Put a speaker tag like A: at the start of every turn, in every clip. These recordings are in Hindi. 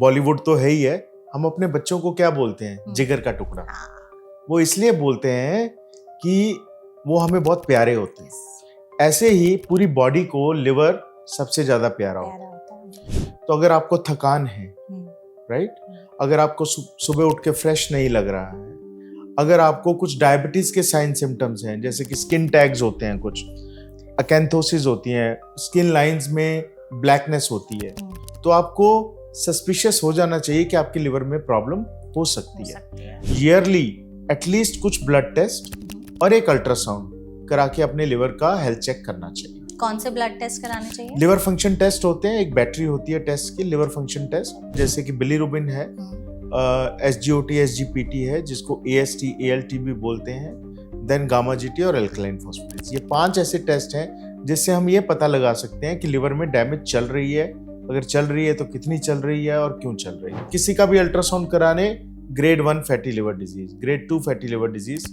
A: बॉलीवुड तो है ही है, हम अपने बच्चों को क्या बोलते हैं? जिगर का टुकड़ा। वो इसलिए बोलते हैं कि वो हमें बहुत प्यारे होते हैं। ऐसे ही पूरी बॉडी को लिवर सबसे ज्यादा प्यारा होता है। तो अगर आपको थकान है, राइट, अगर आपको सुबह उठ के फ्रेश नहीं लग रहा है, अगर आपको कुछ डायबिटीज के साइन सिम्टम्स हैं, जैसे कि स्किन टैग्स होते हैं, कुछ अकेंथोसिस होती है, स्किन लाइंस में ब्लैकनेस होती है, तो आपको सस्पिशियस हो जाना चाहिए कि आपके लिवर में प्रॉब्लम हो सकती है। ईयरली एटलीस्ट कुछ ब्लड टेस्ट और एक अल्ट्रासाउंड करा के अपने लिवर का हेल्थ चेक करना चाहिए।
B: कौन से ब्लड टेस्ट कराने चाहिए?
A: लिवर फंक्शन टेस्ट होते हैं, एक बैटरी होती है टेस्ट की, लिवर फंक्शन टेस्ट, जैसे कि बिलीरुबिन है, SGOT SGPT है, जिसको AST ALT भी बोलते हैं, देन गामा GT और एल्कलाइन फॉस्फेटेज। ये 5 ऐसे टेस्ट हैं जिससे हम ये पता लगा सकते हैं कि लिवर में डैमेज चल रही है, अगर चल रही है तो कितनी चल रही है और क्यों चल रही है। किसी का भी अल्ट्रासाउंड कराने grade 1 fatty liver disease, grade 2 fatty liver disease,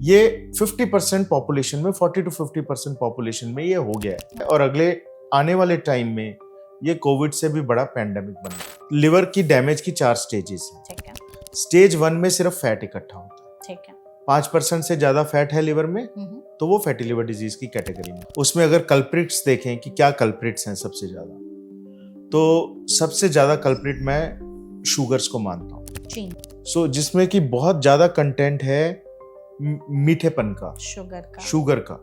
A: ये 50% पॉपुलेशन में, 40 to 50% पॉपुलेशन में ये हो गया है, और अगले आने वाले टाइम में ये कोविड से भी बड़ा पैंडेमिक बन गया। लिवर की डैमेज की 4 स्टेजेस हैं। स्टेज 1 में सिर्फ फैट इकट्ठा होता है, ठीक है। 5% से ज्यादा फैट है लिवर में तो वो फैटी लिवर डिजीज की कैटेगरी में। उसमें अगर कल्प्रिट्स देखें कि क्या कल्प्रिट्स हैं सबसे ज्यादा, तो सबसे ज्यादा कल्प्रिट मैं शुगर्स को मानता हूँ। जिसमें कि बहुत ज्यादा कंटेंट है मीठेपन का, शुगर का।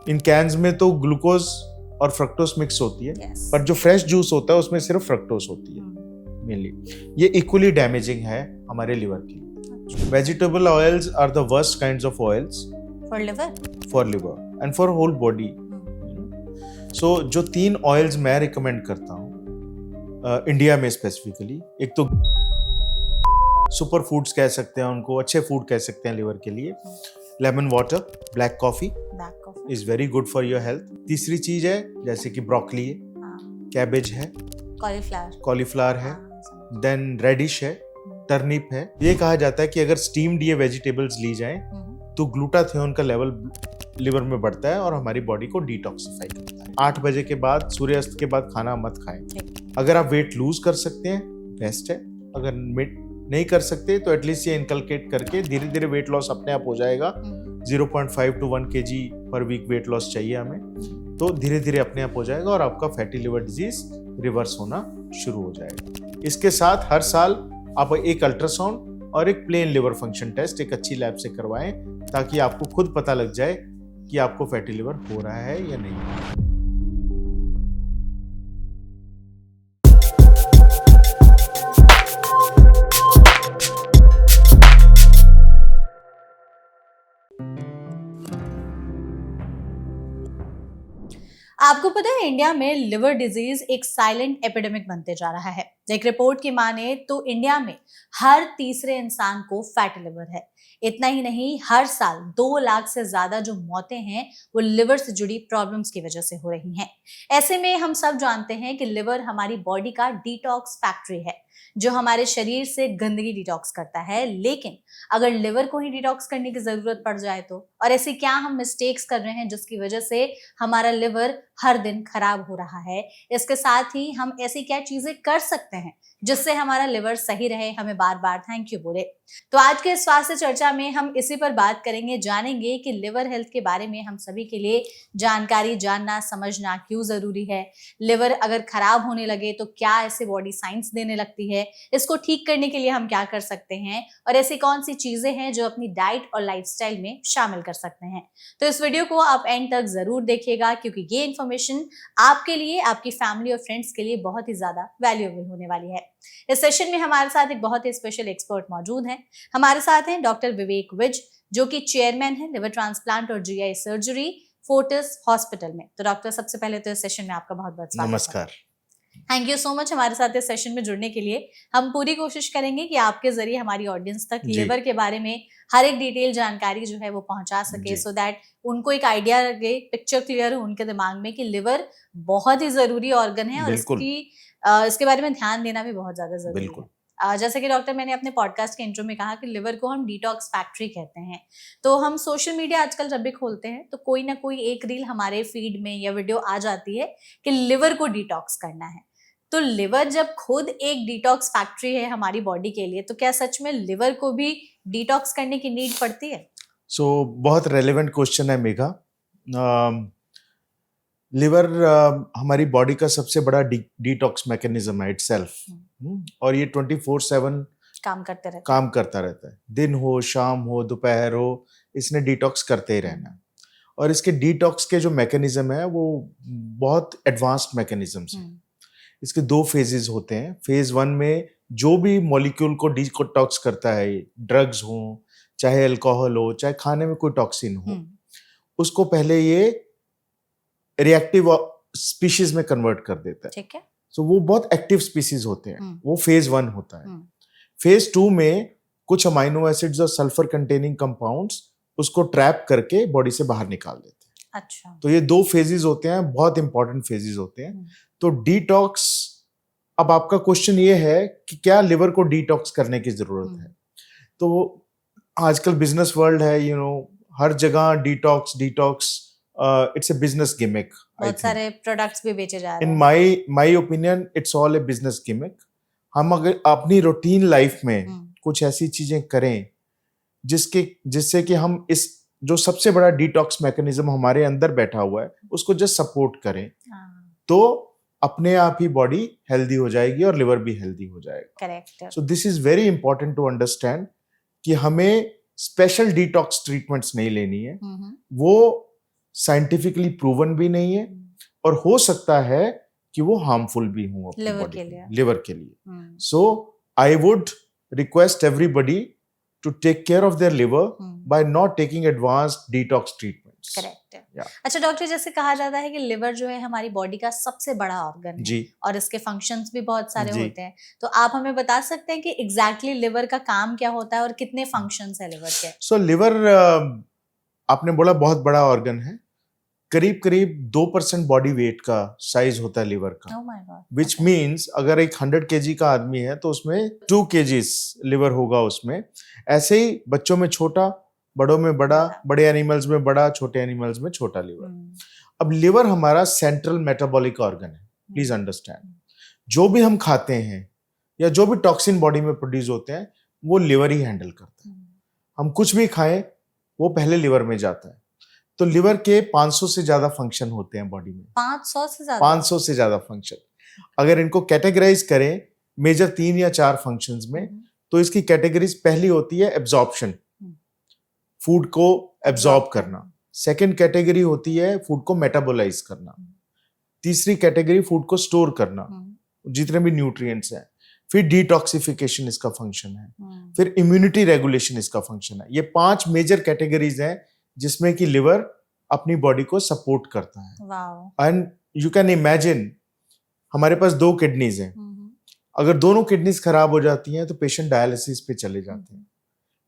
A: इन कैंस में तो ग्लूकोज और फ्रक्टोज मिक्स होती है, पर जो फ्रेश जूस होता है उसमें सिर्फ फ्रक्टोज होती है मेनली। ये इक्वली डैमेजिंग है हमारे लिवर के लिए। Vegetable oils are the worst kinds of oils for liver and for whole body. So जो 3 ऑयल्स मैं रिकमेंड करता हूँ इंडिया में स्पेसिफिकली, एक तो सुपर फूड्स कह सकते हैं उनको, अच्छे फूड कह सकते हैं लिवर के लिए। Lemon water, black coffee is very good for your health. तीसरी चीज है जैसे कि ब्रोकली है, कैबेज है, कॉलीफ्लावर है, देन रेडिश है, टर्निप है। ये कहा जाता है कि अगर स्टीम्ड ये वेजिटेबल्स ली जाएं तो ग्लूटाथियोन का लेवल लिवर में बढ़ता है और हमारी बॉडी को डिटॉक्सिफाई करता है। 8 बजे के बाद, सूर्यास्त के बाद खाना मत खाएं। अगर आप वेट लूज कर सकते हैं बेस्ट है, अगर नहीं कर सकते तो एटलीस्ट ये इनकलकेट करके धीरे धीरे वेट लॉस अपने आप हो जाएगा। 0.5 to 1 kg पर वीक वेट लॉस चाहिए हमें, तो धीरे धीरे अपने आप हो जाएगा और आपका फैटी लिवर डिजीज रिवर्स होना शुरू हो जाएगा। इसके साथ हर साल आप एक अल्ट्रासाउंड और एक प्लेन लिवर फंक्शन टेस्ट एक अच्छी लैब से करवाएं, ताकि आपको खुद पता लग जाए कि आपको फैटी लिवर हो रहा है या नहीं।
B: आपको पता है इंडिया में लिवर डिजीज एक साइलेंट एपिडेमिक बनते जा रहा है। एक रिपोर्ट की माने तो इंडिया में हर तीसरे इंसान को फैटी लिवर है। इतना ही नहीं, हर साल 2 लाख से ज्यादा जो मौतें हैं वो लिवर से जुड़ी प्रॉब्लम्स की वजह से हो रही हैं। ऐसे में हम सब जानते हैं कि लिवर हमारी बॉडी का डिटॉक्स फैक्ट्री है, जो हमारे शरीर से गंदगी डिटॉक्स करता है। लेकिन अगर लिवर को ही डिटॉक्स करने की जरूरत पड़ जाए तो, और ऐसे क्या हम मिस्टेक्स कर रहे हैं जिसकी वजह से हमारा लिवर हर दिन खराब हो रहा है, इसके साथ ही हम ऐसी क्या चीजें कर सकते हैं जिससे हमारा लिवर सही रहे, हमें बार बार थैंक यू बोले। तो आज के स्वास्थ्य चर्चा में हम इसी पर बात करेंगे, जानेंगे कि लिवर हेल्थ के बारे में हम सभी के लिए जानकारी जानना समझना क्यों जरूरी है। लिवर अगर खराब होने लगे तो क्या ऐसे बॉडी साइंस देने लगती है, इसको ठीक करने के लिए हम क्या कर सकते हैं, और ऐसी कौन सी चीजें हैं जो अपनी डाइट और लाइफस्टाइल में शामिल कर सकते हैं। तो इस वीडियो को आप एंड तक जरूर देखिएगा, क्योंकि ये इन्फॉर्मेशन आपके लिए, आपकी फैमिली और फ्रेंड्स के लिए बहुत ही ज्यादा वैल्यूएबल होने वाली है। इस सेशन में हमारे साथ एक बहुत ही स्पेशल एक्सपर्ट मौजूद हैं। हमारे साथ हैं डॉक्टर विवेक विज, जो कि चेयरमैन है लिवर ट्रांसप्लांट और GI सर्जरी फोर्टिस हॉस्पिटल में। तो डॉक्टर, सबसे पहले तो इस सेशन में आपका बहुत बहुत स्वागत है।
A: नमस्कार।
B: थैंक यू सो मच हमारे साथ इस सेशन में जुड़ने के लिए। हम पूरी कोशिश करेंगे कि आपके जरिए हमारी ऑडियंस तक लिवर के बारे में हर एक डिटेल जानकारी जो है वो पहुंचा सके, सो दैट उनको एक आइडिया लगे, पिक्चर क्लियर हो उनके दिमाग में कि लिवर बहुत ही जरूरी ऑर्गन है और इसके बारे में ध्यान देना भी बहुत ज्यादा जरूरी है। जैसे कि डॉक्टर, मैंने अपने पॉडकास्ट के इंट्रो में कहा कि लिवर को हम डिटॉक्स फैक्ट्री कहते हैं। तो हम सोशल मीडिया आजकल जब भी खोलते हैं तो कोई ना कोई एक रील हमारे फीड में या वीडियो आ जाती है कि लिवर को डिटॉक्स करना है। तो लिवर जब खुद एक डिटॉक्स फैक्ट्री है हमारी बॉडी के लिए, तो क्या सच में लिवर को भी डिटॉक्स करने की नीड पड़ती है?
A: बहुत रेलेवेंट क्वेश्चन है मेघा। लिवर हमारी बॉडी का सबसे बड़ा डिटॉक्स मैकेनिज्म है इटसेल्फ, और ये 24/7 काम करता रहता है। दिन हो, शाम हो, दोपहर हो, इसने डिटॉक्स करते ही रहना है। और इसके डिटॉक्स के जो मैकेनिज्म है वो बहुत एडवांस्ड मैकेनिज्म्स हैं। इसके 2 फेजेस होते हैं। फेज 1 में जो भी मॉलिक्यूल को डिटॉक्स करता है, ड्रग्स हो, चाहे अल्कोहल हो, चाहे खाने में कोई टॉक्सिन हो, उसको पहले ये रिएक्टिव स्पीशीज में कन्वर्ट कर देता है।
B: ठीक है।
A: तो वो बहुत एक्टिव स्पीशीज होते हैं। वो फेज 1 होता है। फेज 2 में कुछ अमाइनो एसिड्स और सल्फर कंटेनिंग कंपाउंड्स उसको ट्रैप करके बॉडी से बाहर निकाल देते हैं।
B: अच्छा।
A: तो ये 2 फेजेस होते हैं, बहुत इंपॉर्टेंट फेजेस होते हैं। तो डिटॉक्स, अब आपका क्वेश्चन ये है कि क्या लिवर को डिटॉक्स करने की जरूरत है? तो आजकल बिजनेस वर्ल्ड है, हर जगह detox, it's a business gimmick.
B: बहुत सारे प्रोडक्ट्स भी बेचे जा रहे हैं।
A: In my opinion it's all A business gimmick. हम अगर अपनी रूटीन लाइफ में कुछ ऐसी चीजें करें जिससे कि हम इस जो सबसे बड़ा डिटॉक्स मैकेनिज्म हमारे अंदर बैठा हुआ है उसको जस्ट सपोर्ट करें, तो अपने आप ही बॉडी हेल्दी हो जाएगी और लिवर भी हेल्दी हो जाएगा।
B: Correct.
A: So this is very important to understand कि हमें स्पेशल डिटॉक्स ट्रीटमेंट्स नहीं लेनी है। वो साइंटिफिकली प्रूवन भी नहीं है, और हो सकता है कि वो हार्मफुल भी हो अपनी बॉडी के लिए। So I would request everybody to take care of their liver by not taking advanced detox treatments.
B: Correct.
A: Yeah.
B: अच्छा डॉक्टर, जैसे कहा जाता है कि लिवर जो है हमारी बॉडी का सबसे बड़ा ऑर्गन है और इसके फंक्शंस भी बहुत सारे होते हैं, तो आप हमें बता सकते हैं कि एग्जैक्टली लिवर का काम क्या होता है और कितने फंक्शंस है लिवर के?
A: सो लिवर आपने बोला बहुत बड़ा ऑर्गन है। करीब करीब 2% बॉडी वेट का साइज होता है लिवर का।
B: Oh my God.
A: Which means अगर एक 100 kg का आदमी है तो उसमें 2 kgs लिवर होगा उसमें। ऐसे ही बच्चों में छोटा, बड़ों में बड़ा, बड़े एनिमल्स में बड़ा, छोटे एनिमल्स में छोटा लिवर। अब लिवर हमारा सेंट्रल मेटाबॉलिक ऑर्गन है, प्लीज अंडरस्टैंड। जो भी हम खाते हैं या जो भी टॉक्सिन बॉडी में प्रोड्यूस होते हैं वो लिवर ही हैंडल करता है। हम कुछ भी खाएं वो पहले लिवर में जाता है। तो लिवर के 500 से ज्यादा फंक्शन होते हैं बॉडी में। 500 से ज्यादा फंक्शन। अगर इनको कैटेगराइज करें मेजर 3 या 4 फंक्शंस में, तो इसकी कैटेगरीज पहली होती है एब्जॉर्प्शन, फूड को एब्जॉर्ब करना। सेकंड कैटेगरी होती है फूड को मेटाबोलाइज करना। तीसरी कैटेगरी फूड को स्टोर करना, जितने भी न्यूट्रिएंट्स हैं। फिर डिटॉक्सिफिकेशन इसका फंक्शन है। फिर इम्यूनिटी रेगुलेशन इसका फंक्शन है। ये 5 मेजर कैटेगरीज हैं जिसमें कि लिवर अपनी बॉडी को सपोर्ट करता है। एंड यू कैन इमेजिन हमारे पास 2 किडनीज हैं। अगर दोनों किडनीज खराब हो जाती हैं तो पेशेंट डायलिसिस पे चले जाते हैं,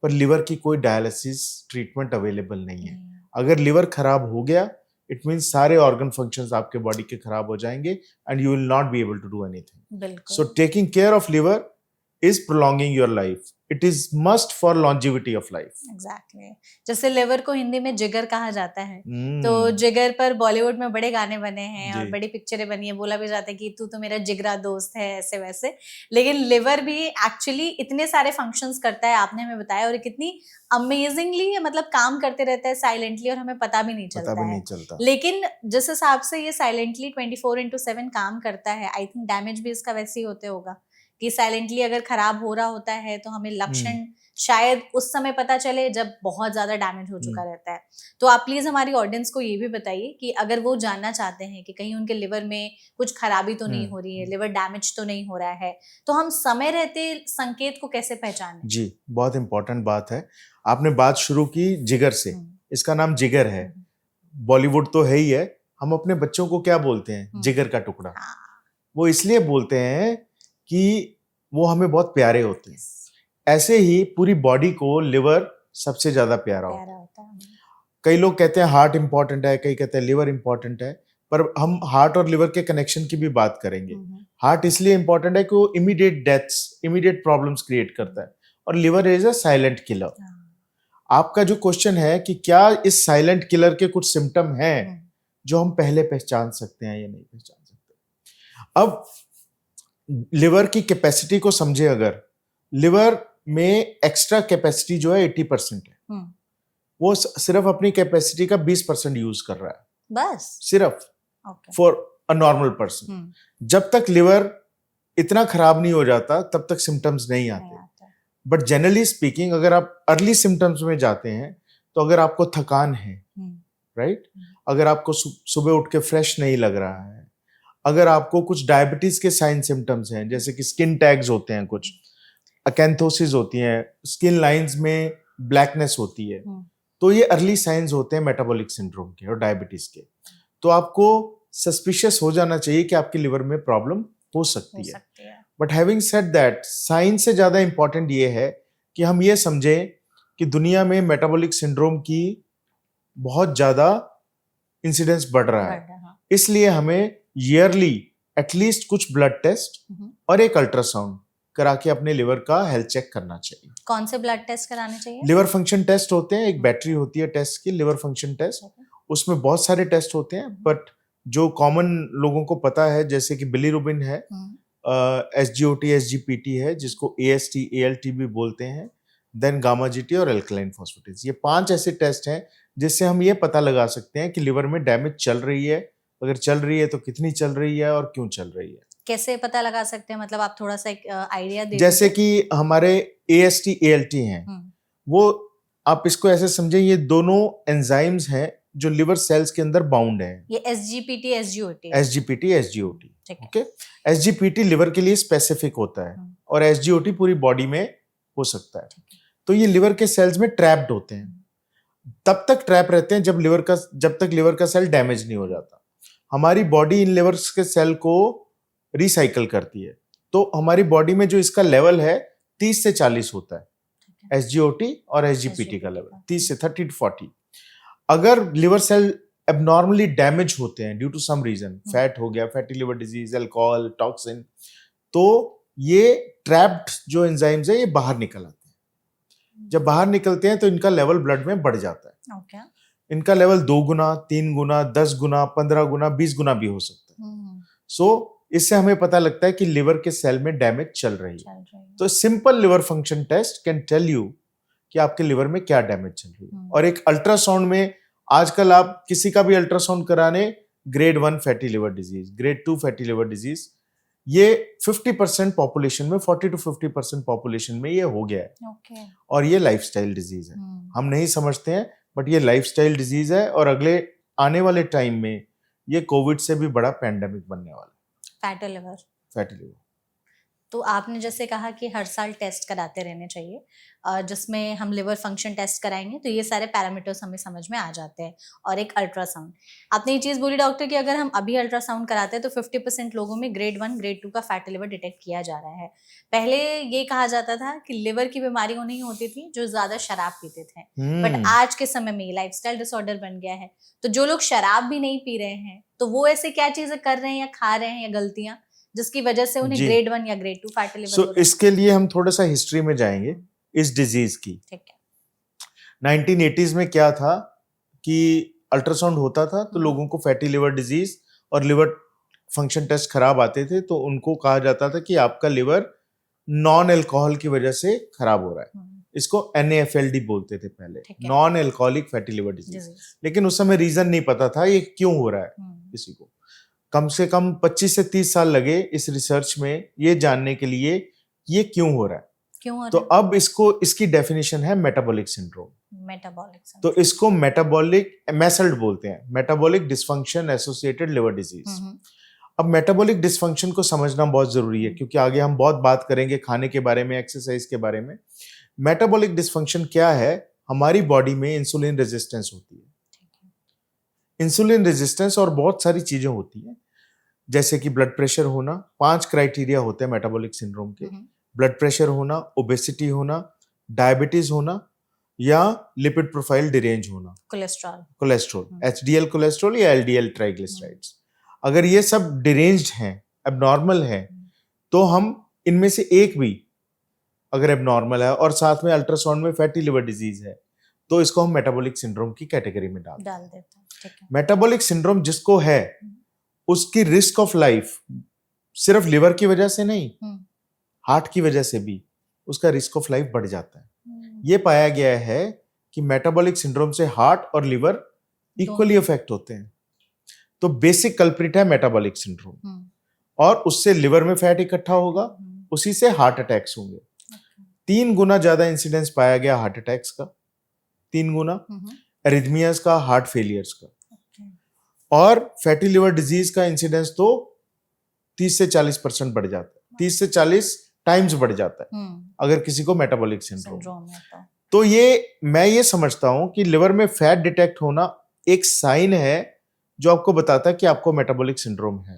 A: पर लिवर की कोई डायलिसिस ट्रीटमेंट अवेलेबल नहीं है। अगर लिवर खराब हो गया इट मीन्स सारे ऑर्गन फंक्शंस आपके बॉडी के खराब हो जाएंगे and you will not be able to do anything. So taking care of liver is prolonging your life. It is must for longevity of life.
B: Exactly. जैसे लिवर को हिंदी में जिगर कहा जाता है, तो जिगर पर बॉलीवुड में बड़े गाने बने हैं और बड़ी पिक्चरें बनी है। बोला भी जाता है कि तू तो मेरा जिगरा दोस्त है, ऐसे वैसे। लेकिन लिवर भी एक्चुअली इतने सारे फंक्शंस करता है, आपने हमें बताया, और कितनी अमेजिंगली मतलब काम करते रहता है साइलेंटली, और हमें पता भी नहीं चलता। लेकिन जिस हिसाब से ये साइलेंटली 24/7 काम करता है, आई थिंक डैमेज भी इसका वैसे ही होते होगा कि साइलेंटली अगर खराब हो रहा होता है तो हमें लक्षण शायद उस समय पता चले जब बहुत ज्यादा डैमेज हो चुका रहता है। तो आप प्लीज हमारी ऑडियंस को ये भी बताइए कि अगर वो जानना चाहते हैं कि कहीं उनके लिवर में कुछ खराबी तो नहीं हो रही है, लिवर डैमेज तो नहीं हो रहा है, तो हम समय रहते संकेत को कैसे पहचानें?
A: जी, बहुत इंपॉर्टेंट बात है। आपने बात शुरू की जिगर से। इसका नाम जिगर है, बॉलीवुड तो है ही है। हम अपने बच्चों को क्या बोलते हैं? जिगर का टुकड़ा। वो इसलिए बोलते हैं कि वो हमें बहुत प्यारे होते हैं। ऐसे ही पूरी बॉडी को लिवर सबसे ज्यादा प्यारा होता है। कई लोग कहते हैं हार्ट इंपॉर्टेंट है, कई कहते हैं लिवर इंपॉर्टेंट है, पर हम हार्ट और लिवर के कनेक्शन की भी बात करेंगे। हार्ट इसलिए इंपॉर्टेंट है कि वो immediate deaths, immediate problems create करता है, और liver is a silent killer. आपका जो क्वेश्चन है कि क्या इस साइलेंट किलर के कुछ सिम्टम हैं जो हम पहले पहचान सकते हैं या नहीं पहचान सकते। अब लिवर की कैपेसिटी को समझे, अगर लिवर में एक्स्ट्रा कैपेसिटी जो है 80% है, वो सिर्फ अपनी कैपेसिटी का 20% यूज कर रहा है
B: बस
A: सिर्फ
B: okay
A: for a normal person. जब तक लिवर इतना खराब नहीं हो जाता तब तक सिम्टम्स नहीं आते। बट जनरली स्पीकिंग अगर आप अर्ली सिम्टम्स में जाते हैं तो अगर आपको थकान है, राइट, अगर आपको सुबह उठ के फ्रेश नहीं लग रहा है, अगर आपको कुछ डायबिटीज के साइन सिम्टम्स हैं, जैसे कि स्किन टैग्स होते हैं, कुछ अकेंथोसिस होती हैं, स्किन लाइंस में ब्लैकनेस होती है, तो ये अर्ली साइंस होते हैं मेटाबॉलिक सिंड्रोम के और डायबिटीज के। तो आपको सस्पिशियस हो जाना चाहिए कि आपके लिवर में प्रॉब्लम हो सकती है। But having said that, science से ज्यादा इंपॉर्टेंट ये है कि हम ये समझें कि दुनिया में मेटाबॉलिक सिंड्रोम की बहुत ज्यादा इंसिडेंस बढ़ रहा है। इसलिए हमें ईयरली एटलीस्ट कुछ ब्लड टेस्ट और एक अल्ट्रासाउंड करा के अपने लिवर का हेल्थ चेक करना चाहिए।
B: कौन से ब्लड टेस्ट कराने चाहिए?
A: लिवर फंक्शन टेस्ट होते हैं, एक बैटरी होती है टेस्ट की, लिवर फंक्शन टेस्ट। उसमें बहुत सारे टेस्ट होते हैं, बट जो कॉमन लोगों को पता है, जैसे कि बिलीरुबिन है, SGOT SGPT है, जिसको AST ALT भी बोलते हैं, देन गामा GT और एल्कलाइन फॉस्फेटेज। ये 5 ऐसे टेस्ट हैं जिससे हम ये पता लगा सकते हैं कि लिवर में डैमेज चल रही है, अगर चल रही है तो कितनी चल रही है और क्यों चल रही है।
B: कैसे पता लगा सकते हैं, मतलब आप थोड़ा सा एक आइडिया दे
A: जैसे कि हमारे AST ALT हैं, वो आप इसको ऐसे समझें, ये दोनों एंजाइम्स हैं जो लिवर सेल्स के अंदर बाउंड है।
B: ये SGPT SGOT
A: okay. SGPT liver के लिए स्पेसिफिक होता है और SGOT पूरी बॉडी में हो सकता है। तो ये लिवर के सेल्स में ट्रैप्ड होते हैं, तब तक ट्रैप रहते हैं जब तक लिवर का सेल डैमेज नहीं हो जाता। हमारी बॉडी इन लिवर के सेल को रिसाइकल करती है, तो हमारी बॉडी में जो इसका लेवल है 30 से 40 होता है, SGOT और SGPT का लेवल 30 से 30 to 40। अगर लिवर सेल एबनॉर्मली डैमेज होते हैं due to some reason, fat हो गया, fatty liver disease, alcohol, toxin, तो ये ट्रैप्ड जो एंजाइम्स है ये बाहर निकल आते हैं। जब बाहर निकलते हैं तो इनका लेवल ब्लड में बढ़ जाता है।
B: okay.
A: इनका लेवल 2 गुना, 3 गुना, 10 गुना, 15 गुना, 20 गुना भी हो सकता है। सो इससे हमें पता लगता है कि लिवर के सेल में डैमेज चल रही है। तो simple liver function test can tell you कि आपके लिवर में क्या डैमेज चल रही है। और एक अल्ट्रासाउंड में, आजकल आप किसी का भी अल्ट्रासाउंड कराने, grade 1 fatty liver disease, grade 2 fatty liver disease, ये 50% पॉपुलेशन में, 40 to 50% पॉपुलेशन में ये हो गया है।
B: okay.
A: और ये लाइफस्टाइल डिजीज है। हम नहीं समझते हैं, बट ये लाइफस्टाइल डिजीज है और अगले आने वाले टाइम में ये कोविड से भी बड़ा पैंडेमिक बनने वाला है।
B: Fatty liver. तो आपने जैसे कहा कि हर साल टेस्ट कराते रहने चाहिए, जिसमें हम लिवर फंक्शन टेस्ट कराएंगे तो ये सारे पैरामीटर्स हमें समझ में आ जाते हैं, और एक अल्ट्रासाउंड। आपने ये चीज़ बोली डॉक्टर कि अगर हम अभी अल्ट्रासाउंड कराते हैं तो 50% लोगों में ग्रेड 1 ग्रेड 2 का फैटी लिवर डिटेक्ट किया जा रहा है। पहले ये कहा जाता था कि लिवर की बीमारी उन्हीं होती थी जो ज़्यादा शराब पीते थे, बट आज के समय में लाइफस्टाइल डिसऑर्डर बन गया है। तो जो लोग शराब भी नहीं पी रहे हैं तो वो ऐसे क्या चीज़ें कर रहे हैं या खा रहे हैं या गलतियाँ जिसकी वजह से उन्हें ग्रेड 1 या ग्रेड 2 फैटी लिवर हो रहा है?
A: इसके लिए हम थोड़ा सा हिस्ट्री में जाएंगे इस डिजीज की।
B: ठीक है।
A: 1980s में क्या था कि अल्ट्रासाउंड होता था तो लोगों को फैटी लिवर डिजीज और लिवर फंक्शन टेस्ट खराब आते थे, तो उनको कहा जाता था कि आपका लिवर नॉन अल्कोहल की वजह से खराब हो रहा है। इसको NAFLD बोलते थे पहले, non alcoholic fatty liver disease. लेकिन उस समय रीजन नहीं पता था ये क्यों हो रहा है किसी को। कम से कम 25 से 30 साल लगे इस रिसर्च में ये जानने के लिए ये क्यों हो रहा है। तो अब इसकी डेफिनेशन है मेटाबॉलिक सिंड्रोम। तो इसको मेटाबॉलिक MESLD बोलते हैं, metabolic dysfunction associated liver disease. अब मेटाबॉलिक डिसफंक्शन को समझना बहुत जरूरी है, क्योंकि आगे हम बहुत बात करेंगे खाने के बारे में, एक्सरसाइज के बारे में। मेटाबॉलिक डिसफंक्शन क्या है? हमारी बॉडी में इंसुलिन रेजिस्टेंस होती है। इंसुलिन रेजिस्टेंस और बहुत सारी चीजें होती हैं, जैसे कि ब्लड प्रेशर होना। 5 क्राइटेरिया होते हैं मेटाबॉलिक सिंड्रोम के। ब्लड प्रेशर होना, ओबेसिटी होना, डायबिटीज होना, या लिपिड प्रोफाइल डिरेंज होना, कोलेस्ट्रॉल, HDL कोलेस्ट्रॉल या LDL ट्राइग्लिसराइड्स। अगर ये सब डिरेंज्ड हैं, एबनॉर्मल हैं, तो हम इनमें से एक भी अगर एबनॉर्मल है और साथ में अल्ट्रासाउंड में फैटी लिवर डिजीज है, तो इसको हम मेटाबॉलिक सिंड्रोम की कैटेगरी में डाल देते हैं। मेटाबॉलिक सिंड्रोम जिसको है, उसकी रिस्क ऑफ लाइफ सिर्फ लिवर की वजह से नहीं,
B: हम्म,
A: हार्ट की वजह से भी उसका रिस्क ऑफ लाइफ बढ़ जाता है।
B: हम्म,
A: ये पाया गया है कि मेटाबॉलिक सिंड्रोम से हार्ट और लिवर इक्वली
B: दोनों।
A: अफेक्ट होते हैं। तो बेसिक कल्प्रिट है मेटाबॉलिक सिंड्रोम,
B: हम्म,
A: और उससे लिवर में फैट इकट्ठा होगा,
B: हम्म,
A: उसी से हार्ट अटैक्स होंगे। 3 गुना ज्यादा इंसिडेंस पाया गया हार्ट अटैक्स का, 3 गुना,
B: हम्म,
A: एरिथमियाज का, हार्ट फेलियर्स का,
B: okay,
A: और फैटी लिवर डिजीज का इंसिडेंस तो 30 से 40% बढ़ जाता है, 30 से 40 टाइम्स बढ़ जाता है अगर किसी को मेटाबॉलिक सिंड्रोम।
B: सिंड्रोम है
A: तो मैं ये समझता हूं कि लिवर में फैट डिटेक्ट होना एक साइन है जो आपको बताता है कि आपको मेटाबॉलिक सिंड्रोम है।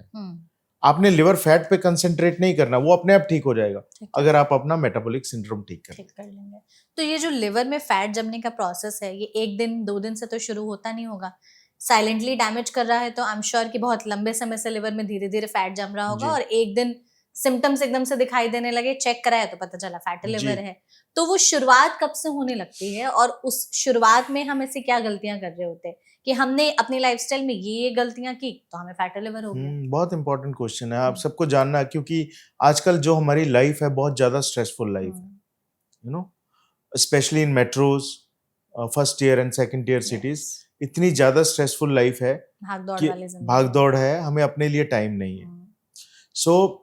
A: आपने लिवर फैट पे कंसंट्रेट नहीं करना, वो अपने आप ठीक हो जाएगा
B: ठीक है,
A: अगर आप अपना मेटाबॉलिक सिंड्रोम ठीक
B: ठीक
A: करें।
B: कर लेंगे। तो ये जो लिवर में फैट जमने का प्रोसेस है, ये 1 दिन 2 दिन से तो शुरू होता नहीं होगा। साइलेंटली डैमेज कर रहा है तो आई एम श्योर कि बहुत लंबे समय से लिवर में धीरे धीरे फैट जम रहा होगा,
A: जी।
B: और एक दिन सिम्टम्स एकदम से दिखाई देने लगे, चेक कराया तो पता चला फैटी
A: जी।
B: लिवर है। तो वो शुरुआत कब से होने लगती है, और उस शुरुआत में हम ऐसी क्या गलतियां कर रहे होते हैं कि हमने अपनी लाइफस्टाइल में ये गलतियां की तो हमें फैटी लिवर हो गया?
A: बहुत इंपॉर्टेंट क्वेश्चन है, आप सबको जानना है, क्योंकि आजकल जो हमारी लाइफ है बहुत ज्यादा स्ट्रेसफुल लाइफ है, you know, specially in metros, first year and second year cities, इतनी ज्यादा स्ट्रेसफुल लाइफ है
B: भाग दौड़
A: कि
B: वाली जिंदगी।
A: भाग दौड़ है, हमें अपने लिए टाइम नहीं है। सो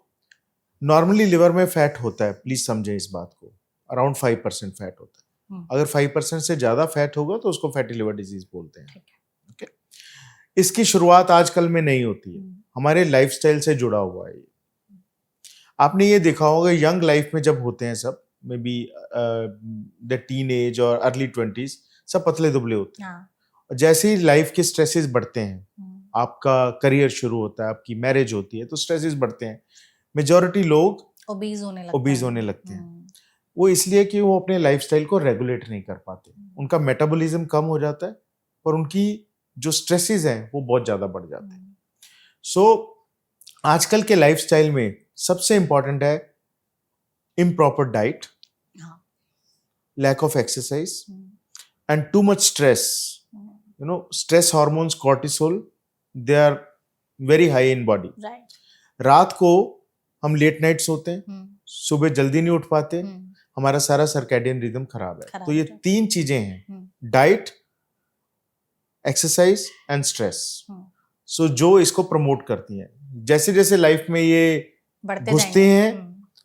A: नॉर्मली लिवर में फैट होता है, प्लीज समझें इस बात को, अराउंड 5% फैट होता है। अगर 5% से ज्यादा फैट होगा तो उसको फैटी लिवर डिजीज बोलते हैं।
B: ठीक है।
A: ओके, इसकी शुरुआत आजकल में नहीं होती है, हमारे लाइफस्टाइल से जुड़ा हुआ है। आपने ये देखा होगा यंग लाइफ में जब होते हैं सब, may be the teen age और अर्ली 20s, सब पतले दुबले होते हैं। और जैसे ही लाइफ के स्ट्रेसेस बढ़ते हैं, आपका करियर शुरू होता है, आपकी मैरिज होती है, तो स्ट्रेसेस बढ़ते हैं, मेजॉरिटी लोग
B: ओबीज होने लगते हैं।
A: वो इसलिए कि वो अपने लाइफस्टाइल को रेगुलेट नहीं कर पाते, उनका मेटाबॉलिज्म कम हो जाता है, पर उनकी जो स्ट्रेसेस हैं वो बहुत ज्यादा बढ़ जाते हैं। सो आजकल के लाइफस्टाइल में सबसे इंपॉर्टेंट है improper diet, lack of exercise and too much stress. You know, stress hormones cortisol, they are very high in body. रात को हम लेट नाइट सोते हैं, सुबह जल्दी नहीं उठ पाते, हमारा सारा सर्कैडियन रिदम खराब है। तो ये 3 चीजें हैं, डाइट, एक्सरसाइज एंड स्ट्रेस, सो जो इसको प्रमोट करती हैं। जैसे जैसे लाइफ में ये घुसते हैं,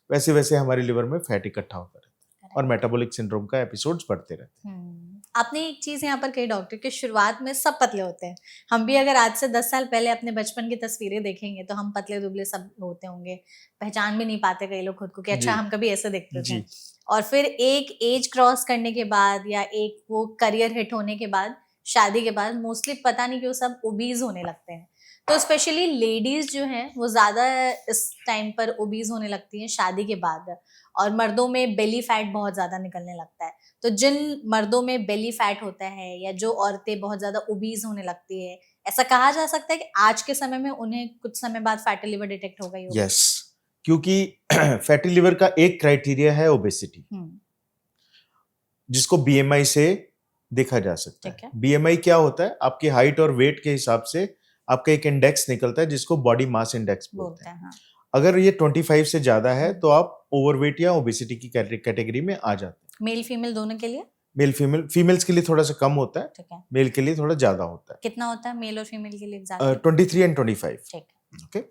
A: वैसे वैसे हमारे लिवर में फैट इकट्ठा होता रहता है और मेटाबॉलिक सिंड्रोम का एपिसोड्स बढ़ते रहते हैं।
B: आपने एक चीज यहाँ पर कही डॉक्टर कि शुरुआत में सब पतले होते हैं। हम भी अगर आज से 10 साल पहले अपने बचपन की तस्वीरें देखेंगे तो हम पतले दुबले सब होते होंगे, पहचान भी नहीं पाते कई लोग खुद को कि अच्छा हम कभी ऐसे दिखते थे। और फिर एक एज क्रॉस करने के बाद या एक वो करियर हिट होने के बाद, शादी के बाद मोस्टली पता नहीं क्यों सब ओबीज होने लगते हैं। तो स्पेशली लेडीज जो हैं वो ज्यादा इस टाइम पर ओबीज होने लगती हैं शादी के बाद, और मर्दों में बेली फैट बहुत ज्यादा निकलने लगता है। तो जिन मर्दों में बेली फैट होता है या जो औरतें बहुत ज्यादा ओबीज होने लगती है, ऐसा कहा जा सकता है कि आज के समय में उन्हें कुछ समय बाद फैटी लिवर डिटेक्ट हो गई होगी?
A: यस, क्योंकि फैटी लिवर का एक क्राइटेरिया है ओबेसिटी, जिसको बीएमआई से देखा जा सकता है। बीएमआई क्या होता है? आपकी हाइट और वेट के हिसाब से आपका एक इंडेक्स निकलता है जिसको बॉडी मास इंडेक्स बोलते हैं। अगर ये 25 से ज्यादा है तो आप ओवरवेट या ओबेसिटी की कैटेगरी में आ जाते हैं।
B: मेल फीमेल दोनों के लिए? मेल
A: फीमेल्स के लिए थोड़ा सा कम होता है, ठीक है। मेल के लिए थोड़ा ज्यादा होता है।
B: कितना होता है मेल और फीमेल के लिए?
A: 23 एंड 25। ठीक है, ओके।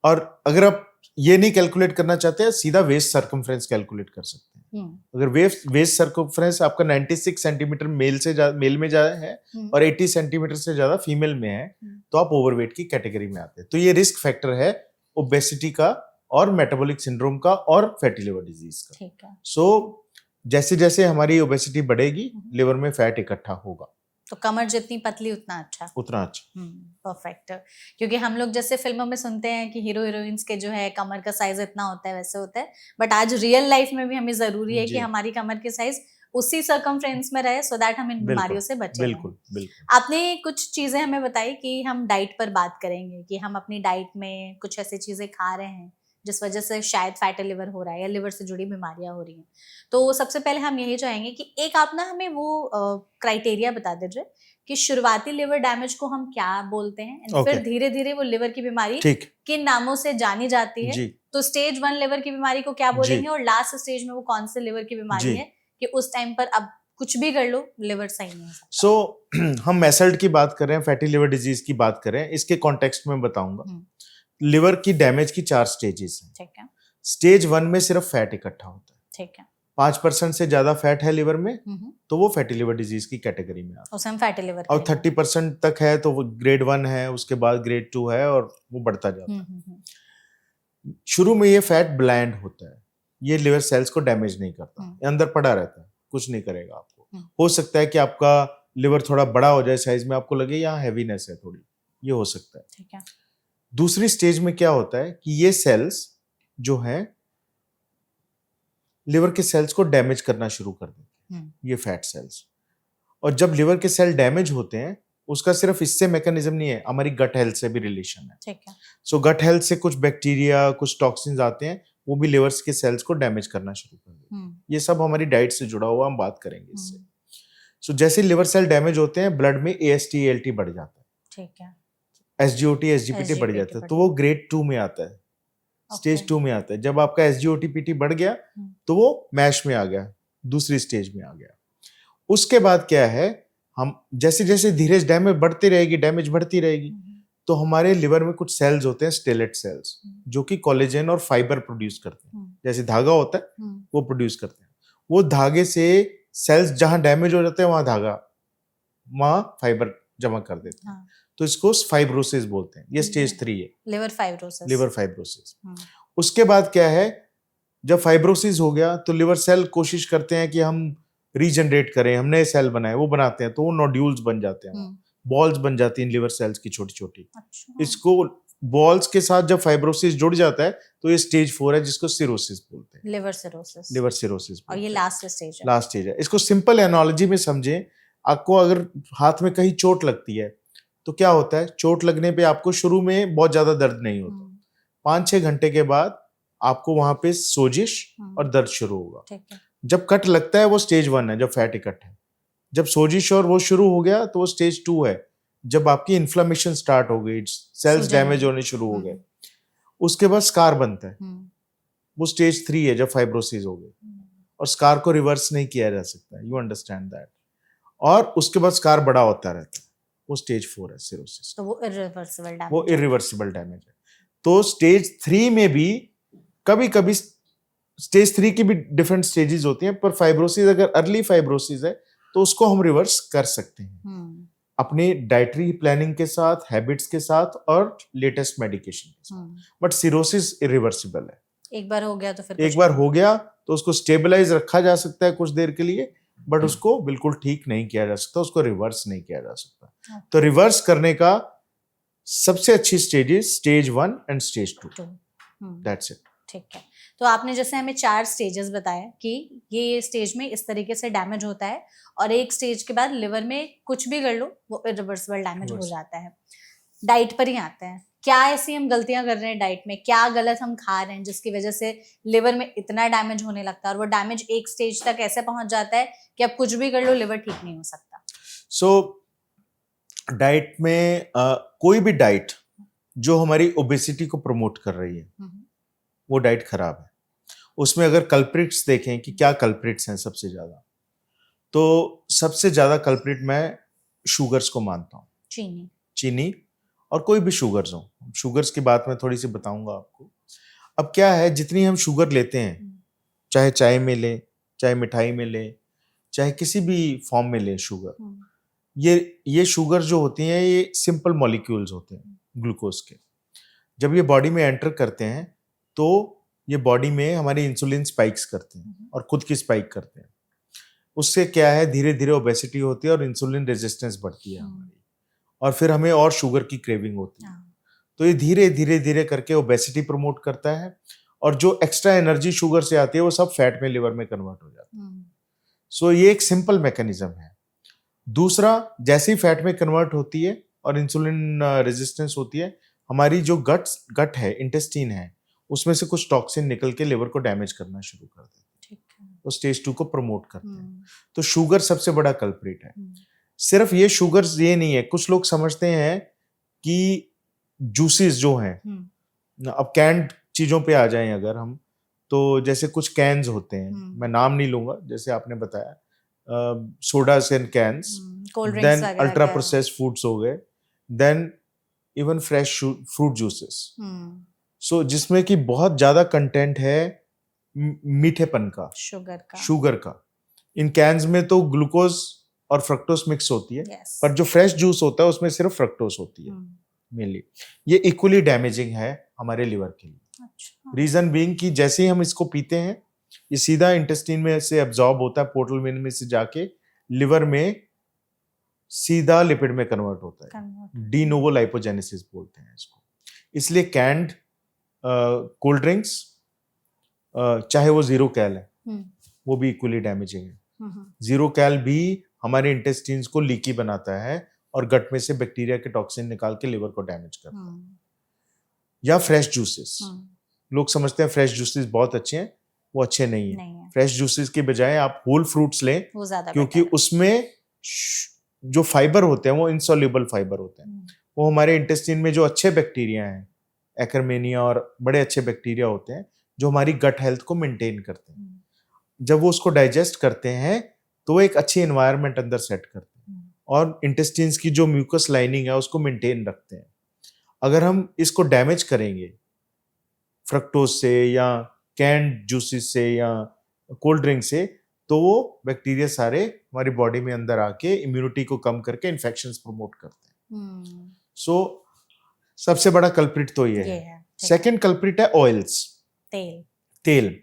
A: और अगर आप ये नहीं कैलकुलेट करना चाहते हैं, सीधा वेस्ट सर्कमफ्रेंस कैलकुलेट कर सकते हैं। अगर वेस्ट सर्कमफ्रेंस आपका 96 सेंटीमीटर मेल में ज्यादा है और 80 सेंटीमीटर से ज्यादा फीमेल में है, तो आप ओवरवेट की कैटेगरी में आते हैं। तो ये रिस्क फैक्टर है ओबेसिटी का और मेटाबॉलिक सिंड्रोम का और फैटी लिवर डिजीज का। ठीक है। सो जैसे जैसे हमारी ओबेसिटी बढ़ेगी, लिवर में फैट इकट्ठा होगा।
B: तो कमर जितनी पतली उतना अच्छा। परफेक्ट। क्योंकि हम लोग जैसे फिल्मों में सुनते हैं कि हीरो हीरोइंस के जो है कमर का साइज इतना होता है, वैसे होता है, बट आज रियल लाइफ में भी हमें जरूरी है कि हमारी कमर की साइज उसी सर्कमफ्रेंस में रहे, सो दैट हम इन बीमारियों से बचे। बिल्कुल। आपने कुछ चीजें हमें बताई कि हम डाइट पर बात करेंगे कि हम अपनी डाइट में कुछ ऐसी चीजें खा रहे हैं जिस वजह से शायद फैटी लिवर हो रहा है या लिवर से जुड़ी बीमारियां हो रही हैं। तो सबसे पहले हम यही चाहेंगे कि एक आप ना हमें वो क्राइटेरिया बता दीजिए कि शुरुआती लिवर डैमेज को हम क्या बोलते हैं and फिर
A: Okay.
B: धीरे धीरे वो लिवर की बीमारी
A: ठीक
B: किन नामों से जानी जाती है।
A: जी
B: तो स्टेज 1 लिवर की बीमारी को क्या
A: जी
B: बोलेंगे और लास्ट स्टेज में वो कौन से लिवर की बीमारी
A: जी।
B: है कि उस टाइम पर अब कुछ भी कर लो लिवर सही नहीं हो सकता।
A: सो हम मेसल्ट की बात कर रहे हैं, फैटी लिवर डिजीज की बात कर रहे हैं, इसके कॉन्टेक्स्ट में बताऊंगा। लिवर की डैमेज की 4 स्टेजेस हैं।
B: ठीक है
A: स्टेज 1 में सिर्फ फैट इकट्ठा होता है,
B: ठीक है
A: 5% से ज्यादा फैट है लिवर में
B: हम्म,
A: तो वो फैटी लिवर डिजीज की कैटेगरी में आता
B: उसे हम फैटी लिवर
A: है। और 30% तक है तो वो ग्रेड 1 है, उसके बाद ग्रेड 2 है और वो बढ़ता जाता है। शुरू में ये फैट ब्लैंड होता है, ये लिवर सेल्स को डैमेज नहीं करता, ये अंदर पड़ा रहता है, कुछ नहीं करेगा आपको। हो सकता है कि आपका लिवर थोड़ा बड़ा हो जाए साइज में, आपको लगे यहाँ हैवीनेस है थोड़ी, ये हो सकता है।
B: ठीक है
A: दूसरी स्टेज में क्या होता है कि ये सेल्स जो हैं लिवर के सेल्स को डैमेज करना शुरू कर देते हैं, ये फैट सेल्स। और जब लिवर के सेल डैमेज होते हैं, उसका सिर्फ इससे मैकेनिज्म नहीं है, हमारी गट हेल्थ से भी रिलेशन है।
B: ठीक है
A: सो गट हेल्थ से कुछ बैक्टीरिया, कुछ टॉक्सिन्स आते हैं, वो भी लिवर्स के सेल्स को डैमेज करना शुरू कर देते हैं। ये सब हमारी डाइट से जुड़ा हुआ, हम बात करेंगे इससे। सो जैसे लिवर सेल डैमेज होते हैं, ब्लड में AST ALT बढ़ जाता है,
B: ठीक है
A: SGOT SGPT बढ़ जाता है, तो वो ग्रेड 2 में आता है, स्टेज 2 में आता है। जब आपका SGOT PT बढ़ गया तो वो मैश में आ गया, दूसरी स्टेज में आ गया। उसके बाद क्या है, हम जैसे जैसे धीरे डैमेज बढ़ती रहेगी तो हमारे लिवर में कुछ सेल्स होते हैं, स्टेलेट सेल्स, जो कि कोलेजन और फाइबर प्रोड्यूस करते हैं। जैसे धागा होता है वो प्रोड्यूस करते हैं। वो धागे से सेल्स जहां डैमेज हो जाते हैं वहां फाइबर जमा कर देते हैं। तो इसको फाइब्रोसिस बोलते हैं। ये स्टेज 3 है, लिवर फाइब्रोसिस। उसके बाद क्या है, जब फाइब्रोसिस हो गया तो लिवर सेल कोशिश करते हैं कि हम रीजनरेट करें, हम नए सेल बनाए, वो बनाते हैं तो वो नोड्यूल्स बन जाते हैं, बॉल्स बन जाती हैं लिवर सेल्स की छोटी छोटी। इसको बॉल्स के साथ जब फाइब्रोसिस जुड़ जाता है तो ये स्टेज 4 है, जिसको सिरोसिस बोलते हैं, लिवर सिरोसिस।
B: और ये लास्ट
A: स्टेज है। इसको सिंपल एनालॉजी में समझें, आपको अगर हाथ में कहीं चोट लगती है तो क्या होता है, चोट लगने पे आपको शुरू में बहुत ज्यादा दर्द नहीं होता, 5-6 घंटे के बाद आपको वहां पे सोजिश और दर्द शुरू होगा। जब कट लगता है वो स्टेज 1 है, जब फैट इकट है। जब सोजिश और वो शुरू हो गया तो वो स्टेज 2 है, जब आपकी इन्फ्लेमेशन स्टार्ट हो गई, सेल्स डैमेज होने शुरू हो गए। उसके बाद स्कार बनता है, वो स्टेज 3 है, जब फाइब्रोसिस हो गई। और स्कार को रिवर्स नहीं किया जा सकता, यू अंडरस्टैंड दैट। और उसके बाद स्कार बड़ा होता रहता है, वो स्टेज 4 है, सिरोसिस।
B: तो वो
A: इरिवर्सिबल डैमेज है। तो स्टेज 3 में भी कभी कभी, स्टेज 3 की भी डिफरेंट स्टेजेस होती हैं, पर फाइब्रोसिस अगर अर्ली फाइब्रोसिस है तो उसको हम रिवर्स कर सकते हैं अपनी डाइटरी प्लानिंग के साथ, हैबिट्स के साथ और लेटेस्ट मेडिकेशन के साथ। बट सिरोसिस इरिवर्सिबल है।
B: एक बार हो गया
A: तो उसको स्टेबलाइज रखा जा सकता है कुछ देर के लिए, बट उसको बिल्कुल ठीक नहीं किया जा सकता, उसको रिवर्स नहीं किया जा सकता। तो रिवर्स करने का सबसे अच्छी stages stage 1 and stage 2, that's it.
B: ठीक है, तो आपने जैसे हमें 4 स्टेजेस बताया कि ये स्टेज में इस तरीके से डैमेज होता है और एक स्टेज के बाद लिवर में कुछ भी कर लो वो इरिवर्सिबल डैमेज हो जाता है। डाइट पर ही आते हैं, क्या ऐसी हम गलतियां कर रहे हैं डाइट में, क्या गलत हम खा रहे हैं जिसकी वजह से लिवर में इतना डैमेज होने लगता है और वो डैमेज एक स्टेज तक ऐसे पहुंच जाता है कि अब कुछ भी कर लो लिवर ठीक नहीं हो सकता।
A: सो डाइट में कोई भी डाइट जो हमारी ओबेसिटी को प्रमोट कर रही है वो डाइट खराब है। उसमें अगर कल्प्रिट्स देखें कि क्या कल्प्रिट्स हैं सबसे ज्यादा, तो सबसे ज्यादा कल्प्रिट मैं शुगर्स को मानता हूँ, चीनी और कोई भी शुगर्स हो। शुगर्स की बात मैं थोड़ी सी बताऊंगा आपको। अब क्या है, जितनी हम शुगर लेते हैं, चाहे चाय में लें, चाहे मिठाई में लें, चाहे किसी भी फॉर्म में लें शुगर, ये शुगर जो होती हैं ये सिंपल मॉलिक्यूल्स होते हैं ग्लूकोज के। जब ये बॉडी में एंटर करते हैं तो ये बॉडी में हमारी इंसुलिन स्पाइक्स करते हैं और खुद की स्पाइक करते हैं। उससे क्या है, धीरे धीरे ओबेसिटी होती है और इंसुलिन रेजिस्टेंस बढ़ती है हमारी, और फिर हमें और शुगर की क्रेविंग होती है। तो ये धीरे धीरे धीरे करके ओबेसिटी प्रमोट करता है और जो एक्स्ट्रा एनर्जी शुगर से आती है वो सब फैट में, लिवर में कन्वर्ट हो जाती है। सो ये एक सिंपल मैकेनिज्म है। दूसरा, जैसे ही फैट में कन्वर्ट होती है और इंसुलिन रेजिस्टेंस होती है, हमारी जो गट है, इंटेस्टाइन है, उसमें से कुछ टॉक्सिन निकल के लिवर को डैमेज करना शुरू कर देते हैं, तो स्टेज 2 को प्रमोट करते हैं। तो शुगर सबसे बड़ा कल्प्रिट है। सिर्फ ये शुगर्स ये नहीं है, कुछ लोग समझते हैं कि जूसेस जो हैं, अब कैंड चीजों पे आ जाएं अगर हम, तो जैसे कुछ कैन्स होते हैं, मैं नाम नहीं लूंगा, जैसे आपने बताया sodas and cans,
B: cold drinks
A: then
B: वगैरह
A: अल्ट्रा
B: का।
A: प्रोसेस्ड फूड्स हो गए, then even fresh fruit juices, so जिसमें कि बहुत ज्यादा कंटेंट है मीठेपन का, शुगर का। इन कैन्स में तो ग्लूकोज और फ्रक्टोज मिक्स होती है, पर जो फ्रेश जूस होता है उसमें सिर्फ फ्रक्टोज होती है मेनली। ये इक्वली डैमेजिंग है हमारे लिवर के लिए। रीजन बीइंग कि जैसे ही हम इसको पीते हैं, ये सीधा इंटेस्टाइन में से एब्जॉर्ब होता है, पोर्टल वेन में से जाके लिवर में सीधा लिपिड में कन्वर्ट होता है, डी नोवो लाइपोजेनेसिस बोलते हैं इसको। इसलिए कैंड कोल्ड ड्रिंक्स, चाहे वो जीरो कैल है, वो भी इक्वली डैमेजिंग है। जीरो कैल भी हमारे इंटेस्टाइन्स को लीकी बनाता है और गट में से बैक्टीरिया के टॉक्सिन निकाल के लिवर को डैमेज करता है। या फ्रेश जूसेस, लोग समझते हैं फ्रेश जूसेस बहुत अच्छे हैं, वो अच्छे नहीं है। फ्रेश जूसेस की बजाय आप होल फ्रूट्स लें, क्योंकि उसमें जो फाइबर होते हैं वो इनसॉल्युबल फाइबर होते हैं। वो हमारे इंटेस्टाइन में जो अच्छे बैक्टीरिया हैं, एक्टरमेनिया और बड़े अच्छे बैक्टीरिया होते हैं, जो हमारी गट हेल्थ को मेंटेन करते हैं। जब वो उसको डाइजेस्ट करते हैं तो वो एक अच्छी एनवायरनमेंट अंदर सेट करते हैं और इंटेस्टाइन्स की जो म्यूकस लाइनिंग है उसको मेंटेन रखते हैं। अगर हम इसको डैमेज करेंगे फ्रक्टोज से या कैंड जूसेस से या कोल्ड ड्रिंक से, तो वो बैक्टीरिया सारे हमारी बॉडी में अंदर आके इम्यूनिटी को कम करके इन्फेक्शंस प्रमोट करते हैं। सो सबसे बड़ा कल्प्रिट तो ये है। सेकंड कल्प्रिट है ऑयल्स, तेल।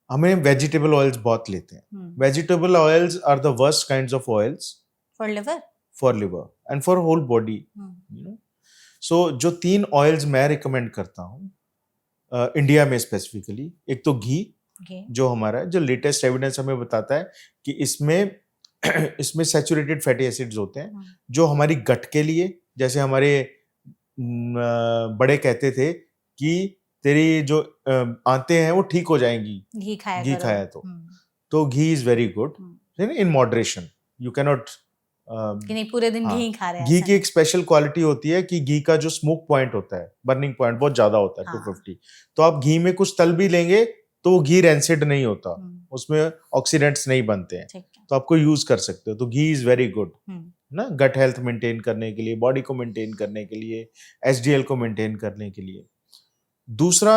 A: हमें वेजिटेबल ऑयल्स बहुत लेते हैं। Vegetable oils are the worst kinds of oils for liver and for whole body. So जो 3 ऑयल्स मैं रिकमेंड करता हूँ इंडिया में स्पेसिफिकली, एक तो घी, जो हमारा जो लेटेस्ट एविडेंस हमें बताता है कि इसमें सैचुरेटेड फैटी एसिड्स होते हैं, जो हमारी गट के लिए, जैसे हमारे बड़े कहते थे कि तेरी जो आंतें हैं वो ठीक हो जाएंगी घी खाया तो ghee is very good in moderation. You can not
B: नहीं पूरे दिन घी खा रहे हैं।
A: घी की एक स्पेशल क्वालिटी होती है कि घी का जो स्मोक पॉइंट होता है, बर्निंग पॉइंट बहुत ज्यादा होता है, 250। तो आप घी में कुछ तल भी लेंगे तो वो घी रेंसिड नहीं होता, उसमें ऑक्सीडेंट्स नहीं बनते हैं, तो आपको यूज कर सकते हो। तो घी इज वेरी गुड ना, गट हेल्थ मेंटेन करने के लिए, बॉडी को मेंटेन करने के लिए, एचडीएल को मेंटेन करने के लिए। दूसरा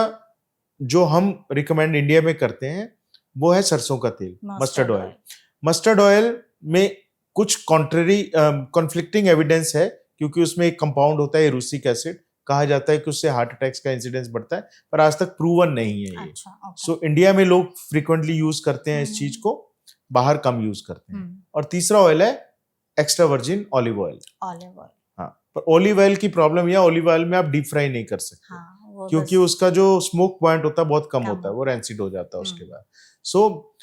A: जो हम रिकमेंड इंडिया में करते हैं वो है सरसों का तेल, मस्टर्ड ऑयल। मस्टर्ड ऑयल में कुछ कॉन्फ्लिक्टिंग एविडेंस है, क्योंकि उसमें एक कंपाउंड होता है एरूसिक एसिड, कहा जाता है कि उससे हार्ट अटैक्स का इंसिडेंस बढ़ता है, पर आज तक प्रूवन नहीं है ये। सो इंडिया में लोग फ्रीक्वेंटली यूज करते हैं इस चीज को, बाहर कम यूज करते हैं। और तीसरा ऑयल है एक्स्ट्रा वर्जिन ऑलिव ऑयल। हाँ, पर ऑलिव ऑयल की प्रॉब्लम यह, ऑलिव ऑयल में आप डीप फ्राई नहीं कर सकते, क्योंकि उसका जो स्मोक पॉइंट होता है बहुत कम होता है, वो रैंसिड हो जाता है उसके बाद। सो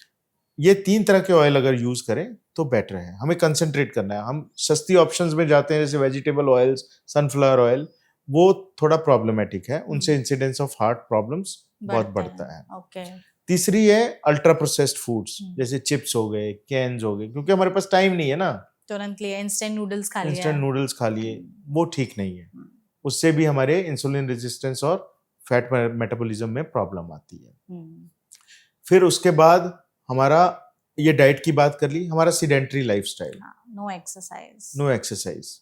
A: ये 3 तरह के ऑयल अगर यूज करें तो बेटर है। हमें कंसंट्रेट करना है। हम सस्ती ऑप्शंस में जाते हैं, जैसे वेजिटेबल ऑयल्स, सनफ्लावर ऑयल, वो थोड़ा प्रॉब्लमेटिक है, उनसे इंसिडेंस ऑफ हार्ट प्रॉब्लम्स बहुत बढ़ता है। तीसरी है अल्ट्रा प्रोसेस्ड फूड्स, जैसे चिप्स हो गए, कैन्स हो गए, क्योंकि हमारे पास टाइम नहीं है ना,
B: तुरंत लिए इंस्टेंट नूडल्स
A: खा लिए, वो ठीक नहीं है। उससे भी हमारे इंसुलिन रेजिस्टेंस और फैट मेटाबॉलिज्म में प्रॉब्लम आती है। फिर उसके बाद हमारा ये डाइट की बात कर ली, हमारा सीडेंटरी लाइफस्टाइल,
B: नो
A: एक्सरसाइज।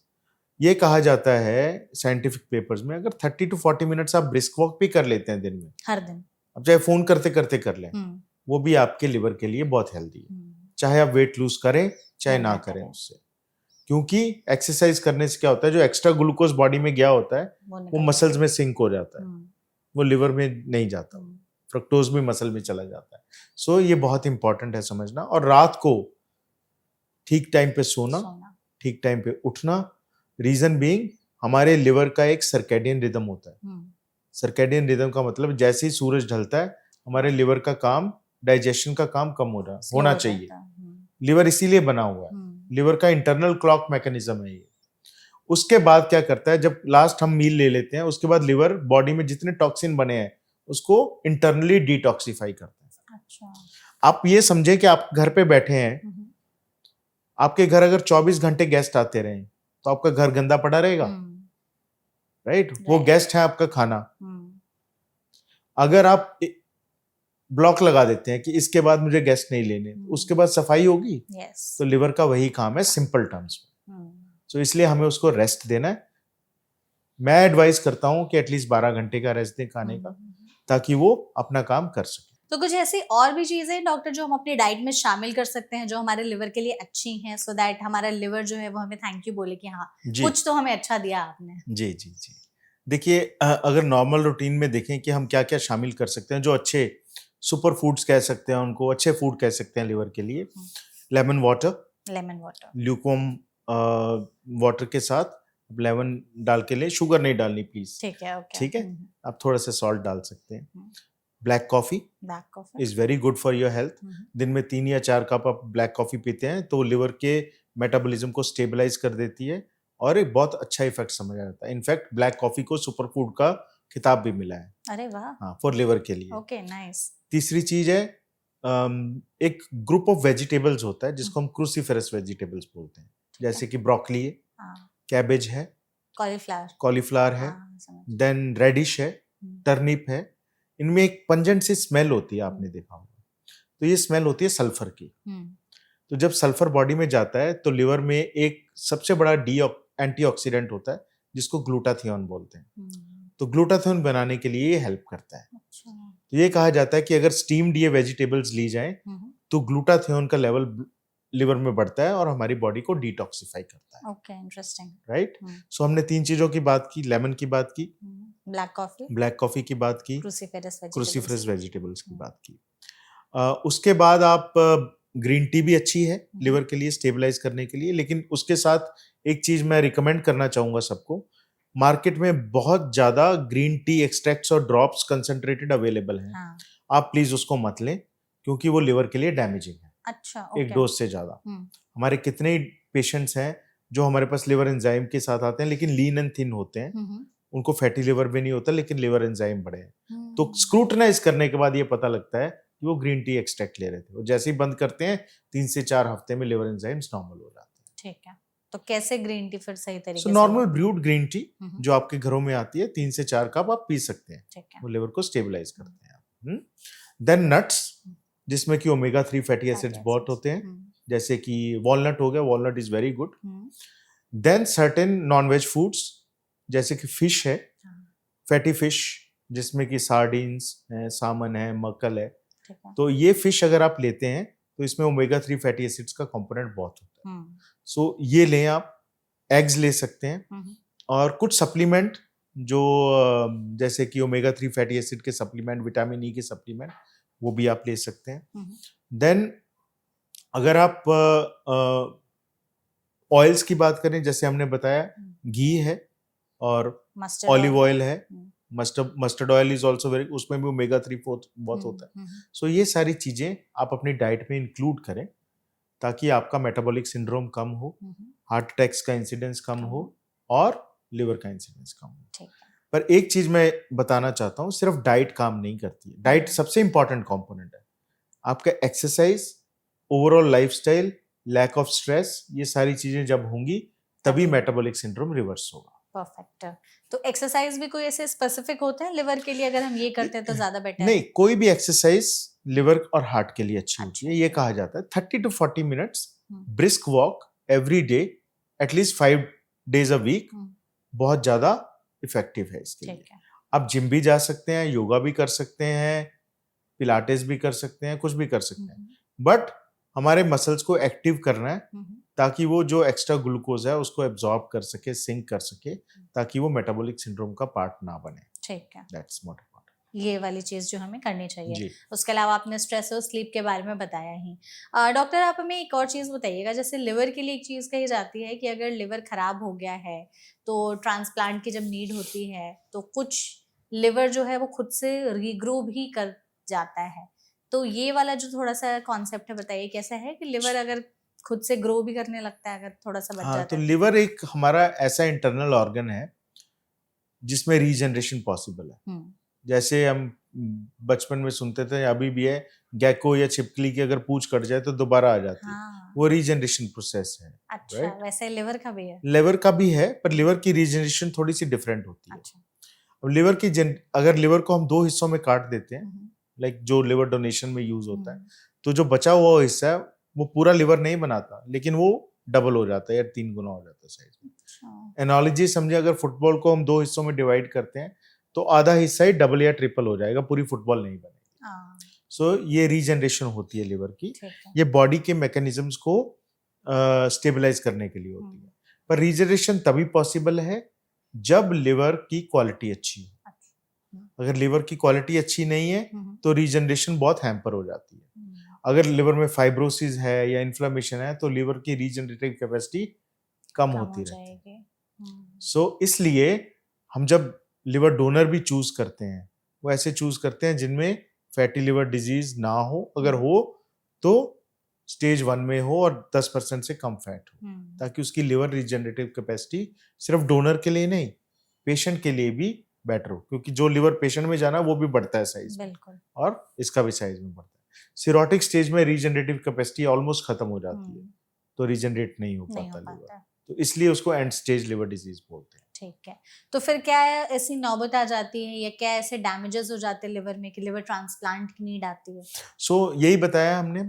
A: ये कहा जाता है साइंटिफिक पेपर्स में, अगर 30 to 40 मिनट्स आप ब्रिस्क वॉक भी कर लेते हैं दिन में,
B: हर दिन,
A: अब चाहे फोन करते करते कर लें, वो भी आपके लिवर के लिए बहुत हेल्दी है। चाहे आप वेट लूज करें चाहे ना करें उससे, क्योंकि एक्सरसाइज करने से क्या होता है, जो एक्स्ट्रा ग्लूकोज बॉडी में गया होता है वो मसल्स में सिंक हो जाता है, वो लिवर में नहीं जाता, फ्रक्टोज भी मसल में चला जाता है। सो ये बहुत इंपॉर्टेंट है समझना। और रात को ठीक टाइम पे सोना, ठीक टाइम पे उठना। रीजन बीइंग हमारे लिवर का एक सर्कैडियन रिदम होता है। सर्कैडियन रिदम का मतलब जैसे ही सूरज ढलता है हमारे लिवर का काम, डाइजेशन का काम कम होना चाहिए। लिवर इसीलिए बना हुआ है, लिवर का इंटरनल क्लॉक मैकेनिज्म है ये। उसके बाद क्या करता है, जब लास्ट हम मील ले लेते हैं, उसके बाद लिवर बॉडी में जितने टॉक्सिन बने हैं उसको इंटरनली डिटॉक्सिफाई करता है।
B: अच्छा।
A: आप ये समझे कि आप घर पे बैठे हैं, आपके घर अगर 24 घंटे गेस्ट आते रहे तो आपका घर गंदा पड़ा रहेगा, राइट? वो
B: Right.
A: गेस्ट है आपका खाना। अगर आप ब्लॉक लगा देते हैं कि इसके बाद मुझे गेस्ट नहीं लेने, उसके बाद सफाई होगी। तो लिवर का वही काम है सिंपल टर्म्स में। सो इसलिए हमें उसको रेस्ट देना है। मैं एडवाइस करता हूँ कि एटलीस्ट 12 घंटे का रेस्ट दें खाने का, ताकि वो अपना काम कर सके।
B: तो कुछ ऐसी और भी चीजें डॉक्टर जो हम अपनी डाइट में शामिल कर सकते हैं जो हमारे लिवर के लिए अच्छी हैं, सो दैट हमारा लिवर जो है वो हमें थैंक यू बोले कि हाँ कुछ तो हमें अच्छा दिया आपने।
A: जी जी जी, देखिए अगर नॉर्मल रूटीन में देखें कि हम क्या क्या शामिल कर सकते हैं जो अच्छे सुपर फूड्स कह सकते हैं, उनको अच्छे फूड कह सकते हैं लिवर के लिए। लेमन वाटर, ल्यूकवार्म वाटर के साथ लेमन डाल के ले, शुगर नहीं डालनी प्लीज,
B: ठीक है, ओके,
A: ठीक है? आप थोड़ा सा सॉल्ट डाल सकते हैं। Black coffee is very good for your health. दिन में 3 या 4 कप आप ब्लैक कॉफी पीते हैं तो लिवर के मेटाबॉलिज्म को स्टेबलाइज कर देती है और एक बहुत अच्छा इफेक्ट समझ आता है। इनफैक्ट ब्लैक कॉफी को सुपर फूड का खिताब भी मिला है।
B: अरे वाह,
A: हाँ, फॉर लिवर के लिए।
B: Okay, nice.
A: तीसरी चीज है एक ग्रुप ऑफ वेजिटेबल्स होता है जिसको हम क्रूसीफेरस वेजिटेबल्स बोलते हैं, जैसे कि ब्रोकली है, कैबेज है, कॉलीफ्लावर है, देन रेडिश है, टर्निप है। इनमें एक पंजेंट सी स्मेल होती है, आपने देखा होगा। तो ये स्मेल होती है सल्फर की। तो जब सल्फर बॉडी में जाता है तो लिवर में एक सबसे बड़ा एंटीऑक्सीडेंट होता है जिसको ग्लूटाथियोन बोलते हैं। तो ग्लूटाथियोन बनाने के लिए ये हेल्प करता है। तो ये कहा जाता है कि अगर स्टीम्ड ये वेजिटेबल्स ली जाएं तो ग्लूटाथियोन का लेवल लिवर में बढ़ता है और हमारी बॉडी को डिटॉक्सिफाई करता है।
B: Okay, interesting,
A: right? सो हमने 3 चीजों की बात की, लेमन की बात की, ब्लैक कॉफी की बात की, क्रूसीफेरस वेजिटेबल्स की बात की। उसके बाद आप ग्रीन टी भी अच्छी है लिवर के लिए स्टेबलाइज करने के लिए, लेकिन उसके साथ एक चीज मैं रिकमेंड करना चाहूंगा सबको। मार्केट में बहुत ज्यादा ग्रीन टी एक्सट्रैक्ट्स और ड्रॉप्स कंसंट्रेटेड अवेलेबल हैं। आप प्लीज उसको मत लें क्योंकि वो लिवर के लिए डैमेजिंग है।
B: अच्छा,
A: एक डोज से ज्यादा। हमारे कितने पेशेंट्स हैं जो हमारे पास लिवर एंजाइम के साथ आते हैं लेकिन लीन एंड थिन होते हैं, उनको फैटी लिवर भी नहीं होता लेकिन लिवर एंजाइम बड़े हैं। तो स्क्रूटनाइज करने के बाद ये पता लगता है कि वो ग्रीन टी एक्सट्रैक्ट ले रहे थे। वो जैसे ही बंद करते हैं 3 से 4 हफ्ते में लिवर एंजाइम्स नॉर्मल हो जाते हैं।
B: ठीक है, तो कैसे ग्रीन टी फिर सही तरीके से?
A: नॉर्मल ब्रूड ग्रीन टी जो आपके घरों में आती है 3 से 4 कप आप पी सकते हैं। वो लिवर को स्टेबलाइज करते हैं। देन नट्स, जिसमें कि ओमेगा 3 फैटी एसिड्स बहुत होते हैं, जैसे कि वॉलनट हो गया, walnut is very good. Then certain non-veg foods जैसे कि फिश है, फैटी फिश जिसमें कि सार्डिन्स है, सामन है, मक्कल है। तो ये फिश अगर आप लेते हैं तो इसमें ओमेगा 3 फैटी एसिड्स का कंपोनेंट बहुत होता है। सो ये लें आप। एग्स ले सकते हैं और कुछ सप्लीमेंट जो जैसे कि ओमेगा 3 फैटी एसिड के सप्लीमेंट, विटामिन ई के सप्लीमेंट, वो भी आप ले सकते हैं। देन अगर आप ऑयल्स की बात करें, जैसे हमने बताया घी है और ऑलिव ऑयल है, mustard oil is also very, उसमें भी ओमेगा 3 बहुत होता है। सो ये सारी चीजें आप अपनी डाइट में इंक्लूड करें ताकि आपका मेटाबॉलिक सिंड्रोम कम हो, हार्ट अटैक्स का इंसिडेंस कम हो और लिवर का इंसिडेंस कम हो। पर एक चीज मैं बताना चाहता हूँ, सिर्फ डाइट काम नहीं करती है। डाइट सबसे इंपॉर्टेंट कंपोनेंट है। आपका exercise, overall lifestyle, lack of stress, ये सारी चीजें जब होंगी तभी मेटाबॉलिक सिंड्रोम रिवर्स होगा।
B: परफेक्ट। तो एक्सरसाइज भी कोई ऐसे स्पेसिफिक होते हैं लिवर के लिए, अगर हम ये करते हैं तो ज्यादा बेटर है?
A: नहीं, कोई भी एक्सरसाइज लिवर और हार्ट के लिए अच्छी होती है। ये कहा जाता है 30 to 40 minutes brisk walk every day, at least 5 days a week बहुत ज्यादा इफेक्टिव है इसके लिए। आप जिम भी जा सकते हैं, योगा भी कर सकते हैं, पिलाटेस भी कर सकते हैं, कुछ भी कर सकते हैं, बट हमारे मसल्स को एक्टिव करना है ताकि वो जो एक्स्ट्रा ग्लूकोज है उसको एब्जॉर्ब कर सके, सिंक कर सके, ताकि वो मेटाबॉलिक सिंड्रोम का पार्ट ना बने।
B: ठीक है,
A: दैट्स मोर इम्पोर्टेंट।
B: ये वाली चीज जो हमें करनी चाहिए। उसके अलावा आपने स्ट्रेस और स्लीप के बारे में बताया ही। डॉक्टर आप हमें एक और चीज बताइएगा, जैसे लिवर के लिए एक चीज कही जाती है कि अगर लिवर खराब हो गया है तो ट्रांसप्लांट की जब नीड होती है तो कुछ लिवर जो है वो खुद से रीग्रो भी कर जाता है। तो ये वाला जो थोड़ा सा कॉन्सेप्ट है बताइए, कैसा है कि लिवर अगर खुद से ग्रो भी करने लगता है अगर थोड़ा सा बच जाता है?
A: तो लिवर एक हमारा ऐसा इंटरनल ऑर्गन है जिसमें रीजनरेशन पॉसिबल है। जैसे हम बचपन में सुनते थे, अभी भी है, गैको या छिपकली की अगर पूंछ कट जाए तो दोबारा आ जाती है। वो रीजनरेशन प्रोसेस है।
B: अच्छा,
A: right?
B: वैसे लिवर का भी है?
A: लिवर का भी है, पर लिवर की रीजनरेशन थोड़ी सी डिफरेंट होती है।
B: अच्छा।
A: अब लिवर की अगर लिवर को हम 2 हिस्सों में काट देते हैं,
B: हम्म,
A: लाइक जो लिवर डोनेशन में यूज होता है,
B: हम्म,
A: तो जो बचा हुआ हिस्सा है वो पूरा लिवर नहीं बनाता, लेकिन वो डबल हो जाता है या 3 गुना हो जाता है साइज में।
B: अच्छा।
A: एनालॉजी समझे, अगर फुटबॉल को हम 2 हिस्सों में डिवाइड करते हैं तो आधा हिस्सा ही डबल या ट्रिपल हो जाएगा, पूरी फुटबॉल नहीं बनेगी।
B: हाँ,
A: सो ये रीजनरेशन होती है लिवर की।
B: ठीक है।
A: ये बॉडी के मैकेनिज्म्स को स्टेबलाइज करने के लिए होती है। पर रीजनरेशन तभी पॉसिबल है जब लिवर की क्वालिटी अच्छी हो। अगर लिवर की क्वालिटी अच्छी नहीं है तो रीजनरेशन बहुत हैम्पर हो जाती है। अगर लिवर में फाइब्रोसिस है या इन्फ्लेमेशन है तो लिवर की रीजनरेटिव कैपेसिटी कम होती रहती है। सो इसलिए हम जब लिवर डोनर भी चूज करते हैं, वो ऐसे चूज करते हैं जिनमें फैटी लिवर डिजीज ना हो, अगर हो तो स्टेज 1 में हो और 10% से कम फैट हो, ताकि उसकी लिवर रीजनरेटिव कैपेसिटी सिर्फ डोनर के लिए नहीं, पेशेंट के लिए भी बेटर हो, क्योंकि जो लिवर पेशेंट में जाना वो भी बढ़ता है साइज में, और इसका भी साइज में बढ़ता है। सिरोटिक स्टेज में रीजनरेटिव कैपेसिटी ऑलमोस्ट खत्म हो जाती है, तो रीजनरेट नहीं हो पाता लिवर, तो इसलिए उसको एंड स्टेज लिवर डिजीज बोलते हैं।
B: ठीक है, तो फिर क्या ऐसी नौबत आ जाती है या क्या ऐसे डैमेजेस हो जाते हैं लिवर में कि लिवर ट्रांसप्लांट की नीड आती है?
A: यही बताया हमने,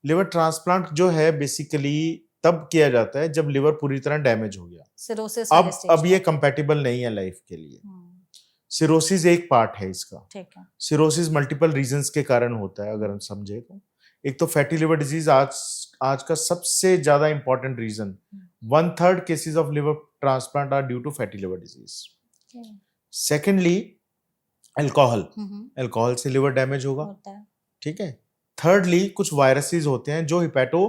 A: लिवर ट्रांसप्लांट जो है बेसिकली तब किया जाता है जब लिवर पूरी तरह डैमेज हो गया।
B: सिरोसिस
A: अब ये कंपैटिबल नहीं है लाइफ के लिए। सिरोसिस एक पार्ट है इसका। ठीक है। सिरोसिस मल्टीपल रीजंस के कारण होता है, अगर हम समझे तो। एक तो फैटी लिवर डिजीज आज का सबसे ज्यादा important reason, 1/3 cases of liver transplant are due to fatty liver disease. Secondly alcohol से लिवर डैमेज होगा। ठीक है। थर्डली कुछ वायरसेस होते हैं जो हिपैटो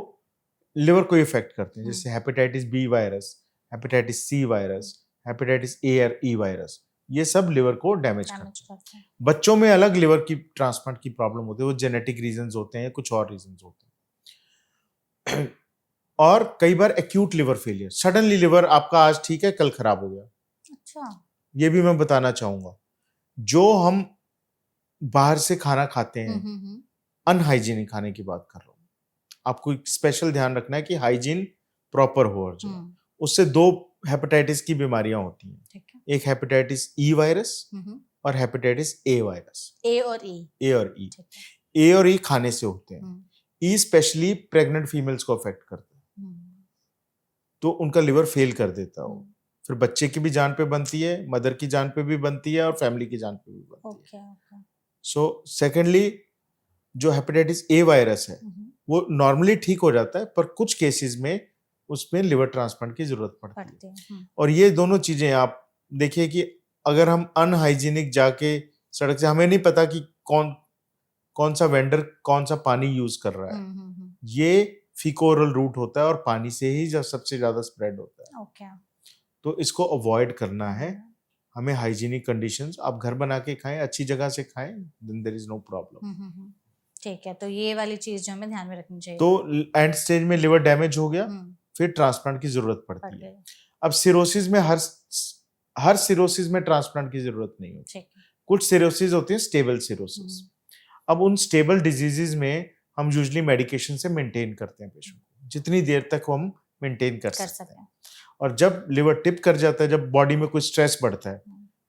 A: लिवर को इफेक्ट करते हैं, जैसे hepatitis B virus, hepatitis C virus, hepatitis A और ई वायरस, ये सब लिवर को डैमेज करते हैं। बच्चों में अलग लिवर की ट्रांसप्लांट की प्रॉब्लम होती है, वो जेनेटिक रीजंस होते हैं, कुछ और रीजंस होते हैं। और कई बार acute liver failure, suddenly liver आपका आज ठीक है कल खराब हो गया। अच्छा। ये भी मैं बताना चाहूंगा, जो हम बाहर से खाना खाते हैं, अनहाइजीनिक खाने की बात कर रहा हूँ, आपको एक स्पेशल ध्यान रखना है कि हाइजीन प्रॉपर हो, और जो उससे 2 हेपेटाइटिस की बीमारियां होती हैं, एक हेपेटाइटिस ई वायरस और हेपेटाइटिस ए वायरस। ए और ई खाने से होते हैं। ई स्पेशली प्रेग्नेंट फीमेल्स को अफेक्ट करते हैं, तो उनका लिवर फेल कर देता है, फिर बच्चे की भी जान पे बनती है, मदर की जान पे भी बनती है, और फैमिली की जान पे भी बनती है। सो सेकेंडली जो हेपेटाइटिस ए वायरस है वो नॉर्मली ठीक हो जाता है, पर कुछ केसेस में उसमें लिवर ट्रांसप्लांट की जरूरत पड़ती है। और ये दोनों चीजें आप देखिए कि अगर हम अनहाइजीनिक जाके सड़क से, हमें नहीं पता कि कौन सा वेंडर कौन सा पानी यूज कर रहा है, ये फीकोरल रूट होता है और पानी से ही सबसे ज्यादा स्प्रेड होता है। तो इसको अवॉइड करना है हमें। हाइजीनिक कंडीशंस, आप घर बना के खाएं, अच्छी जगह से खाएं, then there is no problem.
B: ठीक है, तो ये वाली चीज जो हमें ध्यान में रखनी चाहिए।
A: तो एंड स्टेज में लिवर डैमेज हो गया, फिर ट्रांसप्लांट की जरूरत पड़ती है। अब सिरोसिस में हर सिरोसिस में ट्रांसप्लांट की जरूरत नहीं होती, कुछ सिरोसिस होती है स्टेबल सिरोसिस। अब उन स्टेबल डिजीजेज में हम यूजुअली मेडिकेशन से मेंटेन करते हैं पेशेंट को, जितनी देर तक हम मेंटेन कर सकते हैं। और जब लिवर टिप कर जाता है, जब बॉडी में कुछ स्ट्रेस बढ़ता है,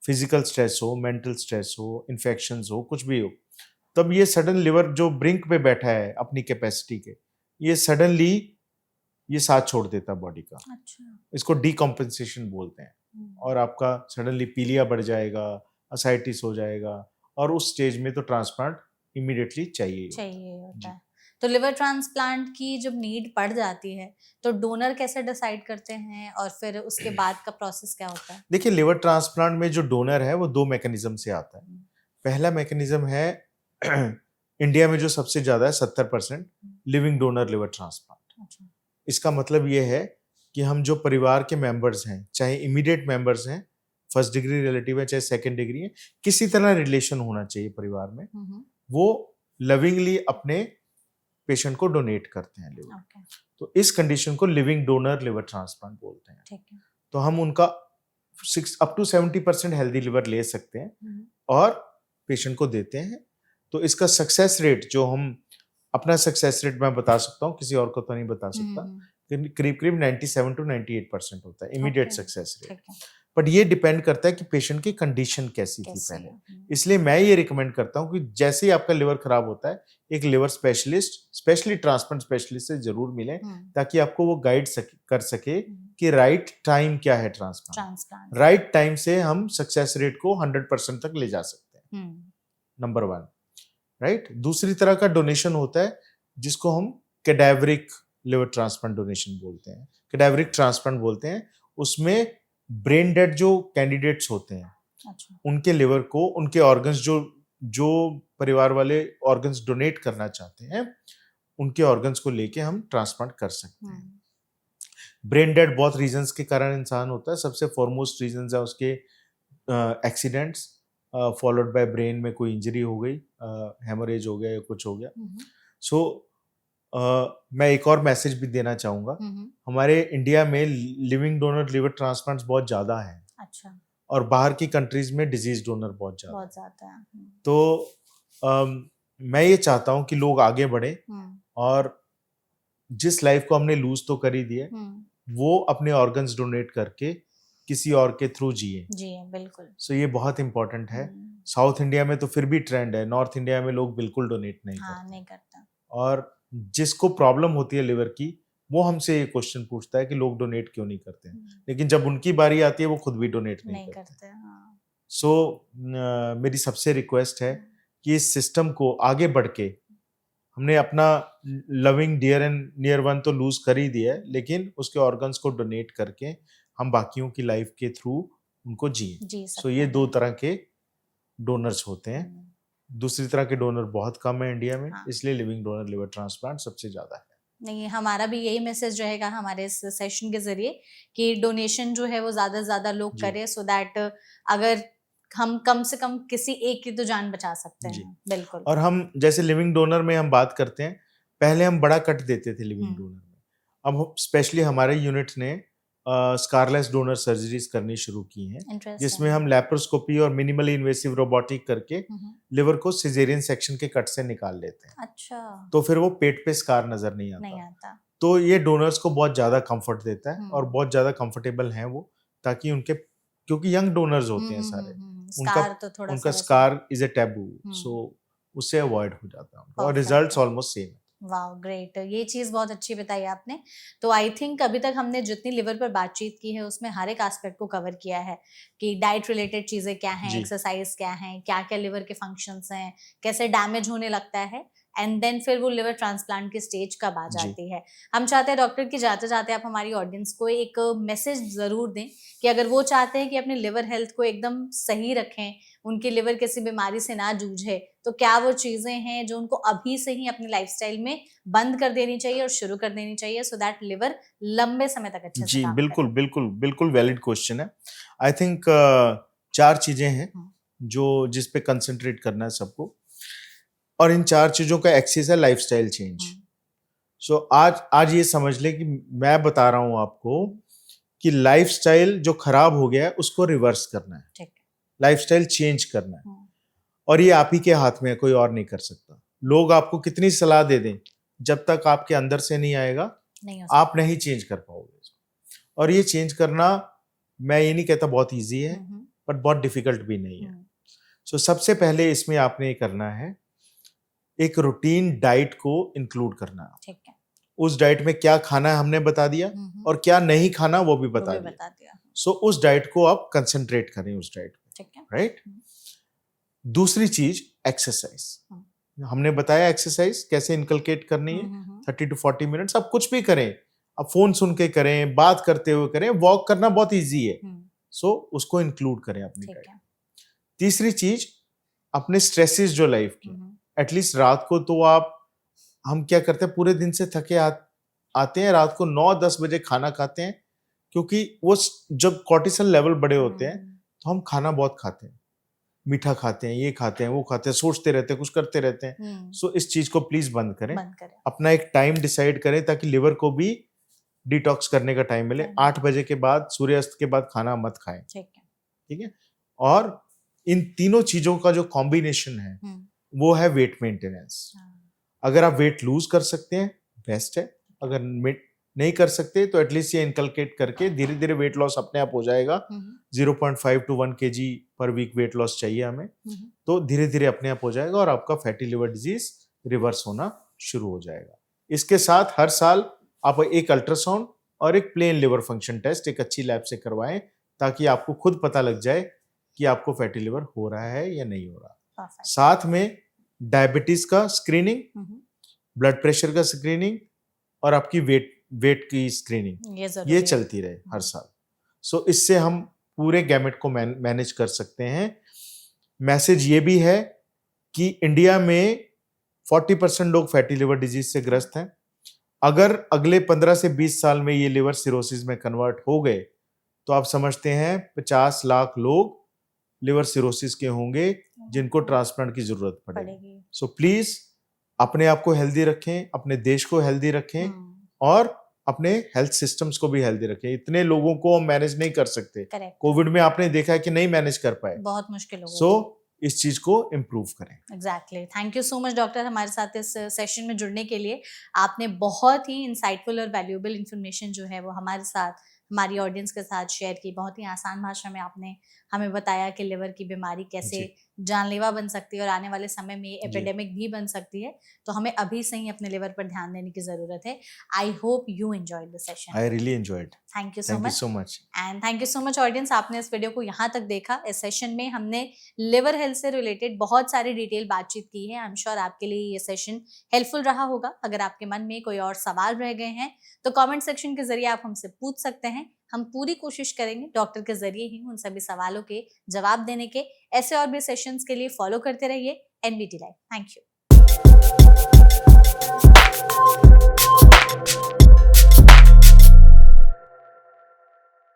A: फिजिकल स्ट्रेस हो, मेंटल स्ट्रेस हो, इन्फेक्शंस हो, कुछ भी हो, तब ये सडन लिवर जो ब्रिंक पे बैठा है अपनी कैपेसिटी के, ये सडनली ये साथ छोड़ देता है बॉडी का। अच्छा। इसको डीकॉम्पेंसेशन बोलते हैं, और आपका सडनली पीलिया बढ़ जाएगा, असाइटिस हो जाएगा, और उस स्टेज में तो ट्रांसप्लांट इमीडिएटली चाहिए
B: होता है। तो लिवर ट्रांसप्लांट की जब नीड पड़ जाती है तो डोनर कैसे डिसाइड करते हैं, और फिर उसके बाद का प्रोसेस क्या होता है?
A: देखिए, लिवर ट्रांसप्लांट में जो डोनर है वो 2 मैकेनिज्म से आता है। पहला मैकेनिज्म है इंडिया में जो सबसे ज्यादा है, 70% लिविंग डोनर लिवर ट्रांसप्लांट। इसका मतलब ये है कि हम जो परिवार के मेंबर्स हैं, चाहे इमीडिएट मेंबर्स हैं, फर्स्ट डिग्री रिलेटिव है, चाहे सेकंड डिग्री है, किसी तरह रिलेशन होना चाहिए परिवार में, वो लविंगली अपने पेशेंट को डोनेट करते हैं लिवर। तो इस कंडीशन को लिविंग डोनर लिवर ट्रांसप्लांट बोलते हैं। तो हम उनका अप टू 70% हेल्दी लिवर ले सकते हैं और पेशेंट को देते हैं। तो इसका सक्सेस रेट जो हम अपना सक्सेस रेट मैं बता सकता हूँ, किसी और को तो नहीं बता सकता, करीब करीब 97 to 98% होता है इमीडिएट
B: ओके,
A: सक्सेस रेट।
B: ठीक है,
A: बट ये डिपेंड करता है कि पेशेंट की कंडीशन कैसी थी
B: कैसे
A: पहले।
B: है?
A: इसलिए मैं ये रिकमेंड करता हूँ कि जैसे ही आपका लिवर खराब होता है, एक liver specialist, specially transplant specialist से जरूर मिलें, ताकि आपको वो गाइड कर सके कि राइट टाइम क्या है ट्रांसप्लांट।
B: ट्रांसप्लांट,
A: राइट टाइम से हम सक्सेस रेट को 100% तक ले जा सकते हैं, नंबर 1। राइट, दूसरी तरह का डोनेशन होता है जिसको हम कैडेवरिक लिवर ट्रांसप्लांट डोनेशन बोलते हैं, कैडेवरिक ट्रांसप्लांट बोलते हैं। उसमें ब्रेन डेड जो कैंडिडेट्स होते हैं,
B: अच्छा,
A: उनके लिवर को, उनके ऑर्गन्स, जो परिवार वाले ऑर्गन्स डोनेट करना चाहते हैं, उनके ऑर्गन्स को लेके हम ट्रांसप्लांट कर सकते हैं। ब्रेन डेड बहुत रीजंस के कारण इंसान होता है। सबसे फॉरमोस्ट रीजंस है उसके एक्सीडेंट्स, फॉलोड बाय ब्रेन में कोई इंजरी हो गई, हेमोरेज हो गया या कुछ हो गया। सो मैं एक और मैसेज भी देना चाहूँगा, हमारे इंडिया में लिविंग डोनर लिवर ट्रांसप्लांट्स बहुत ज़्यादा हैं।
B: अच्छा,
A: और बाहर की कंट्रीज में डिजीज डोनर बहुत ज़्यादा है।
B: है।
A: तो मैं ये चाहता हूँ कि लोग आगे बढ़ें और जिस लाइफ को हमने लूज तो कर ही दिया, वो अपने ऑर्गन्स डोनेट करके किसी और के थ्रू जिए।
B: बिल्कुल।
A: सो ये बहुत इंपॉर्टेंट है। साउथ इंडिया में तो फिर भी ट्रेंड है, नॉर्थ इंडिया में लोग बिल्कुल डोनेट नहीं करते।
B: नहीं करता।
A: और जिसको प्रॉब्लम होती है लिवर की, वो हमसे ये क्वेश्चन पूछता है कि लोग डोनेट क्यों नहीं करते हैं, लेकिन जब उनकी बारी आती है वो खुद भी डोनेट नहीं करते। सो मेरी सबसे रिक्वेस्ट है कि इस सिस्टम को आगे बढ़ के, हमने अपना loving dear and near one तो लूज कर ही दिया है, लेकिन उसके ऑर्गन्स को डोनेट करके हम बाकियों की लाइफ के थ्रू उनको जिए। सो ये 2 तरह के डोनर्स होते हैं। दूसरी तरह के डोनर बहुत कम है इंडिया में, इसलिए लिविंग डोनर लिवर ट्रांसप्लांट सबसे ज्यादा है।
B: नहीं, हमारा भी यही मैसेज रहेगा हमारे इस सेशन के जरिए कि डोनेशन जो है वो ज्यादा से ज्यादा लोग करें, सो दैट अगर हम कम से कम किसी एक की तो जान बचा सकते हैं। बिल्कुल।
A: और हम जैसे लिविंग डोनर में हम बात करते हैं, पहले हम बड़ा कट देते थे लिविंग डोनर में, अब स्पेशली हमारे यूनिट ने स्कारलेस डोनर सर्जरीज करनी शुरू की हैं, जिसमें हम लैप्रोस्कोपी और मिनिमली इन्वेसिव रोबोटिक करके लिवर को सिजेरियन सेक्शन के कट से निकाल लेते हैं।
B: अच्छा।
A: तो फिर वो पेट पे स्कार नजर नहीं आता। तो ये डोनर्स को बहुत ज्यादा कंफर्ट देता है और बहुत ज्यादा कंफर्टेबल हैं वो, ताकि उनके, क्योंकि यंग डोनर्स होते हैं सारे, उनका स्कार इज ए टैबू, सो उससे अवॉइड हो जाता है और रिजल्ट्स ऑलमोस्ट सेम है।
B: वाह, ग्रेट, ये चीज बहुत अच्छी बताई आपने। तो आई थिंक अभी तक हमने जितनी लिवर पर बातचीत की है उसमें हर एक एस्पेक्ट को कवर किया है कि डाइट रिलेटेड चीजें क्या हैं, एक्सरसाइज क्या हैं, क्या क्या लिवर के फंक्शंस हैं, कैसे डैमेज होने लगता है, एंड देन फिर वो लिवर ट्रांसप्लांट की स्टेज कब आ जाती है। हम चाहते हैं डॉक्टर कि जाते जाते आप हमारी ऑडियंस को एक मैसेज जरूर दें कि अगर वो चाहते हैं कि अपने लिवर हेल्थ को एकदम सही रखें, उनकी लिवर किसी बीमारी से ना जूझे, तो क्या वो चीजें हैं जो उनको अभी से ही अपनी लाइफस्टाइल में बंद कर देनी चाहिए और शुरू कर देनी चाहिए, सो दैट लिवर लंबे समय तक अच्छे से काम
A: बिल्कुल बिल्कुल बिल्कुल वैलिड क्वेश्चन है। आई थिंक 4 चीजें हैं जो जिस पे कंसंट्रेट करना है सबको, और इन 4 चीजों का एक्सेस है लाइफस्टाइल चेंज। सो आज ये समझ ले कि मैं बता रहा हूं आपको कि लाइफस्टाइल जो खराब हो गया है उसको रिवर्स करना है, लाइफस्टाइल चेंज करना है, और ये आप ही के हाथ में है, कोई और नहीं कर सकता। लोग आपको कितनी सलाह दे दें, जब तक आपके अंदर से नहीं आएगा आप नहीं चेंज कर पाओगे। और ये चेंज करना, मैं ये नहीं कहता बहुत इजी है, पर बहुत डिफिकल्ट भी नहीं है। सो सबसे पहले इसमें आपने ये करना है, एक रूटीन डाइट को इंक्लूड करना। ठीक है। उस डाइट में क्या खाना है हमने बता दिया, और क्या नहीं खाना वो भी बता दिया। सो उस डाइट को आप कंसंट्रेट करें, उस डाइट पे, राइट। दूसरी चीज एक्सरसाइज, हमने बताया एक्सरसाइज कैसे इनकलकेट करनी है, 30 to 40 मिनट्स। आप कुछ भी करें, आप फोन सुन के करें, बात करते हुए करें, वॉक करना बहुत इजी है, सो उसको इंक्लूड करें अपनी डाइट। तीसरी चीज, अपने स्ट्रेसेस जो लाइफ के, एटलीस्ट रात को तो हम क्या करते हैं, पूरे दिन से थके आते हैं, रात को 9-10 बजे खाना खाते हैं, क्योंकि वो जब कॉर्टिसोल लेवल बड़े होते हैं तो हम खाना बहुत खाते हैं, मीठा खाते हैं, ये खाते हैं, वो खाते हैं, सोचते रहते हैं, कुछ करते रहते हैं। सो इस चीज को प्लीज बंद करें। अपना एक टाइम डिसाइड करें ताकि लिवर को भी डिटॉक्स करने का टाइम मिले। 8 बजे के बाद, सूर्यास्त के बाद खाना मत खाएं, ठीक है। और इन तीनों चीजों का जो कॉम्बिनेशन है वो है वेट मेंटेनेंस। अगर आप वेट लूज कर सकते हैं बेस्ट है, अगर नहीं कर सकते तो एटलीस्ट ये इनकलकेट करके धीरे धीरे वेट लॉस अपने आप हो जाएगा। 0.5 to 1 kg पर वीक वेट लॉस चाहिए हमें, तो धीरे धीरे अपने आप हो जाएगा और आपका फैटी लिवर डिजीज रिवर्स होना शुरू हो जाएगा। इसके साथ हर साल आप एक अल्ट्रासाउंड और एक प्लेन लिवर फंक्शन टेस्ट एक अच्छी लैब से करवाएं, ताकि आपको खुद पता लग जाए कि आपको फैटी लिवर हो रहा है या नहीं हो रहा। साथ में डायबिटीज का स्क्रीनिंग, ब्लड प्रेशर का स्क्रीनिंग और आपकी वेट की स्क्रीनिंग ये चलती रहे हर साल। सो इससे हम पूरे गैमेट को मैनेज कर सकते हैं। मैसेज ये भी है कि इंडिया में 40% लोग फैटी लिवर डिजीज से ग्रस्त हैं। अगर अगले 15 से 20 साल में ये लिवर सिरोसिस में कन्वर्ट हो गए तो आप समझते हैं 50 लाख लोग लिवर सिरोसिस के होंगे जिनको ट्रांसप्लांट की जरूरत पड़ेगी। सो प्लीज अपने आप को हेल्दी रखें, अपने देश को हेल्दी रखें और अपने हेल्थ सिस्टम्स को भी हेल्दी रखें। इतने लोगों को हम मैनेज नहीं कर सकते। कोविड में आपने देखा है कि नहीं मैनेज कर पाए,
B: बहुत मुश्किल हो गई।
A: सो इस चीज को इम्प्रूव करें।
B: Exactly. Thank you so much doctor हमारे साथ इस सेशन में जुड़ने के लिए। आपने बहुत ही इंसाइटफुल और वैल्यूएबल इंफॉर्मेशन जो है वो हमारे साथ, हमारी ऑडियंस के साथ शेयर की। बहुत ही आसान भाषा में आपने हमें बताया कि लिवर की बीमारी कैसे जानलेवा बन सकती है और आने वाले समय में एपिडेमिक भी बन सकती है। तो हमें अभी से ही अपने लिवर पर ध्यान देने की जरूरत है। I hope you enjoyed the session.
A: I really enjoyed.
B: Thank you so much and thank you so much audience, आपने इस वीडियो को यहाँ तक देखा। इस सेशन में हमने लिवर हेल्थ से रिलेटेड बहुत सारी डिटेल बातचीत की है। आई एम श्योर आपके लिए ये सेशन हेल्पफुल रहा होगा। अगर आपके मन में कोई और सवाल रह गए हैं तो कमेंट सेक्शन के जरिए आप हमसे पूछ सकते हैं। हम पूरी कोशिश करेंगे डॉक्टर के जरिए ही उन सभी सवालों के जवाब देने के। ऐसे और भी सेशंस के लिए फॉलो करते रहिए NBT लाइव। Thank you.